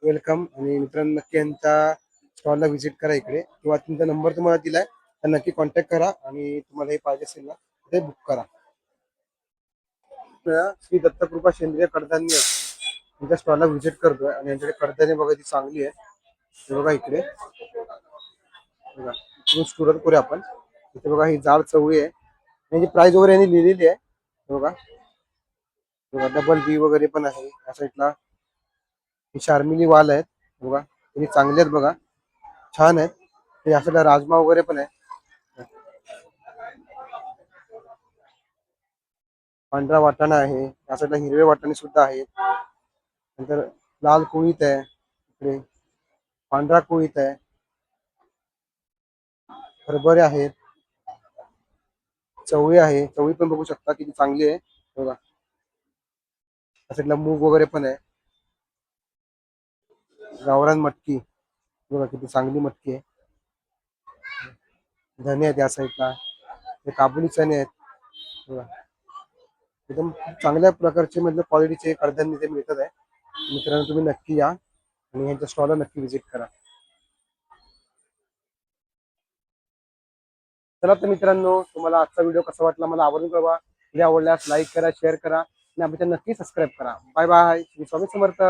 वेलकम. आणि मित्रांनो नक्की यांच्या स्टॉलला व्हिजिट करा इकडे, किंवा तुमचा नंबर तुम्हाला दिलाय तर नक्की कॉन्टॅक्ट करा आणि तुम्हाला हे पाहिजे असेल ना ते बुक करा. श्री दत्तकृपा सेंद्रिय कडधान्य यांच्या स्टॉलला व्हिजिट करतोय आणि यांच्याकडे कडधान्य बघा ती चांगली आहे. हे बघा इकडे बघा, इकडून सुरुवात करूया आपण. इथे बघा ही जाड चवळी आहे, यांची प्राइस वगैरे यांनी लिहिलेली आहे. हे बघा, बघा डबल बी वगैरे पण आहे या साईडला. ही शार्मिली वाल आहेत बघा, हे चांगले आहेत बघा, छान आहेत. हे या साईडला राजमा वगैरे पण आहे. पांढरा वाटाणा आहे, या साईडला हिरवे वाटाणे सुद्धा आहेत. नंतर लाल कोळीत आहे, इकडे पांढरा कोळीत आहे, हरभरे आहेत, चवळी आहे. चवळी पण बघू शकता किती चांगली आहे बघा. या साईडला मूग वगैरे पण आहे. गावरान मटकी बघा किती चांगली मटकी आहे. धने आहेत या साईडला, हे काबुली चणे आहेत बघा. एकदम चांगल्या प्रकारचे म्हणजे क्वालिटीचे कडधान्य ते मिळतात आहे. मित्रांनो तुम्ही नक्की या आणि यांच्या स्टॉलला नक्की व्हिजिट करा. चला तर मित्रांनो, तुम्हाला आजचा व्हिडिओ कसा वाटला मला आवर्जून कळवा. व्हिडिओ आवडल्यास लाईक करा, शेअर करा आणि आमच्या नक्की सबस्क्राईब करा. Bye bye. श्री स्वामी समर्थ.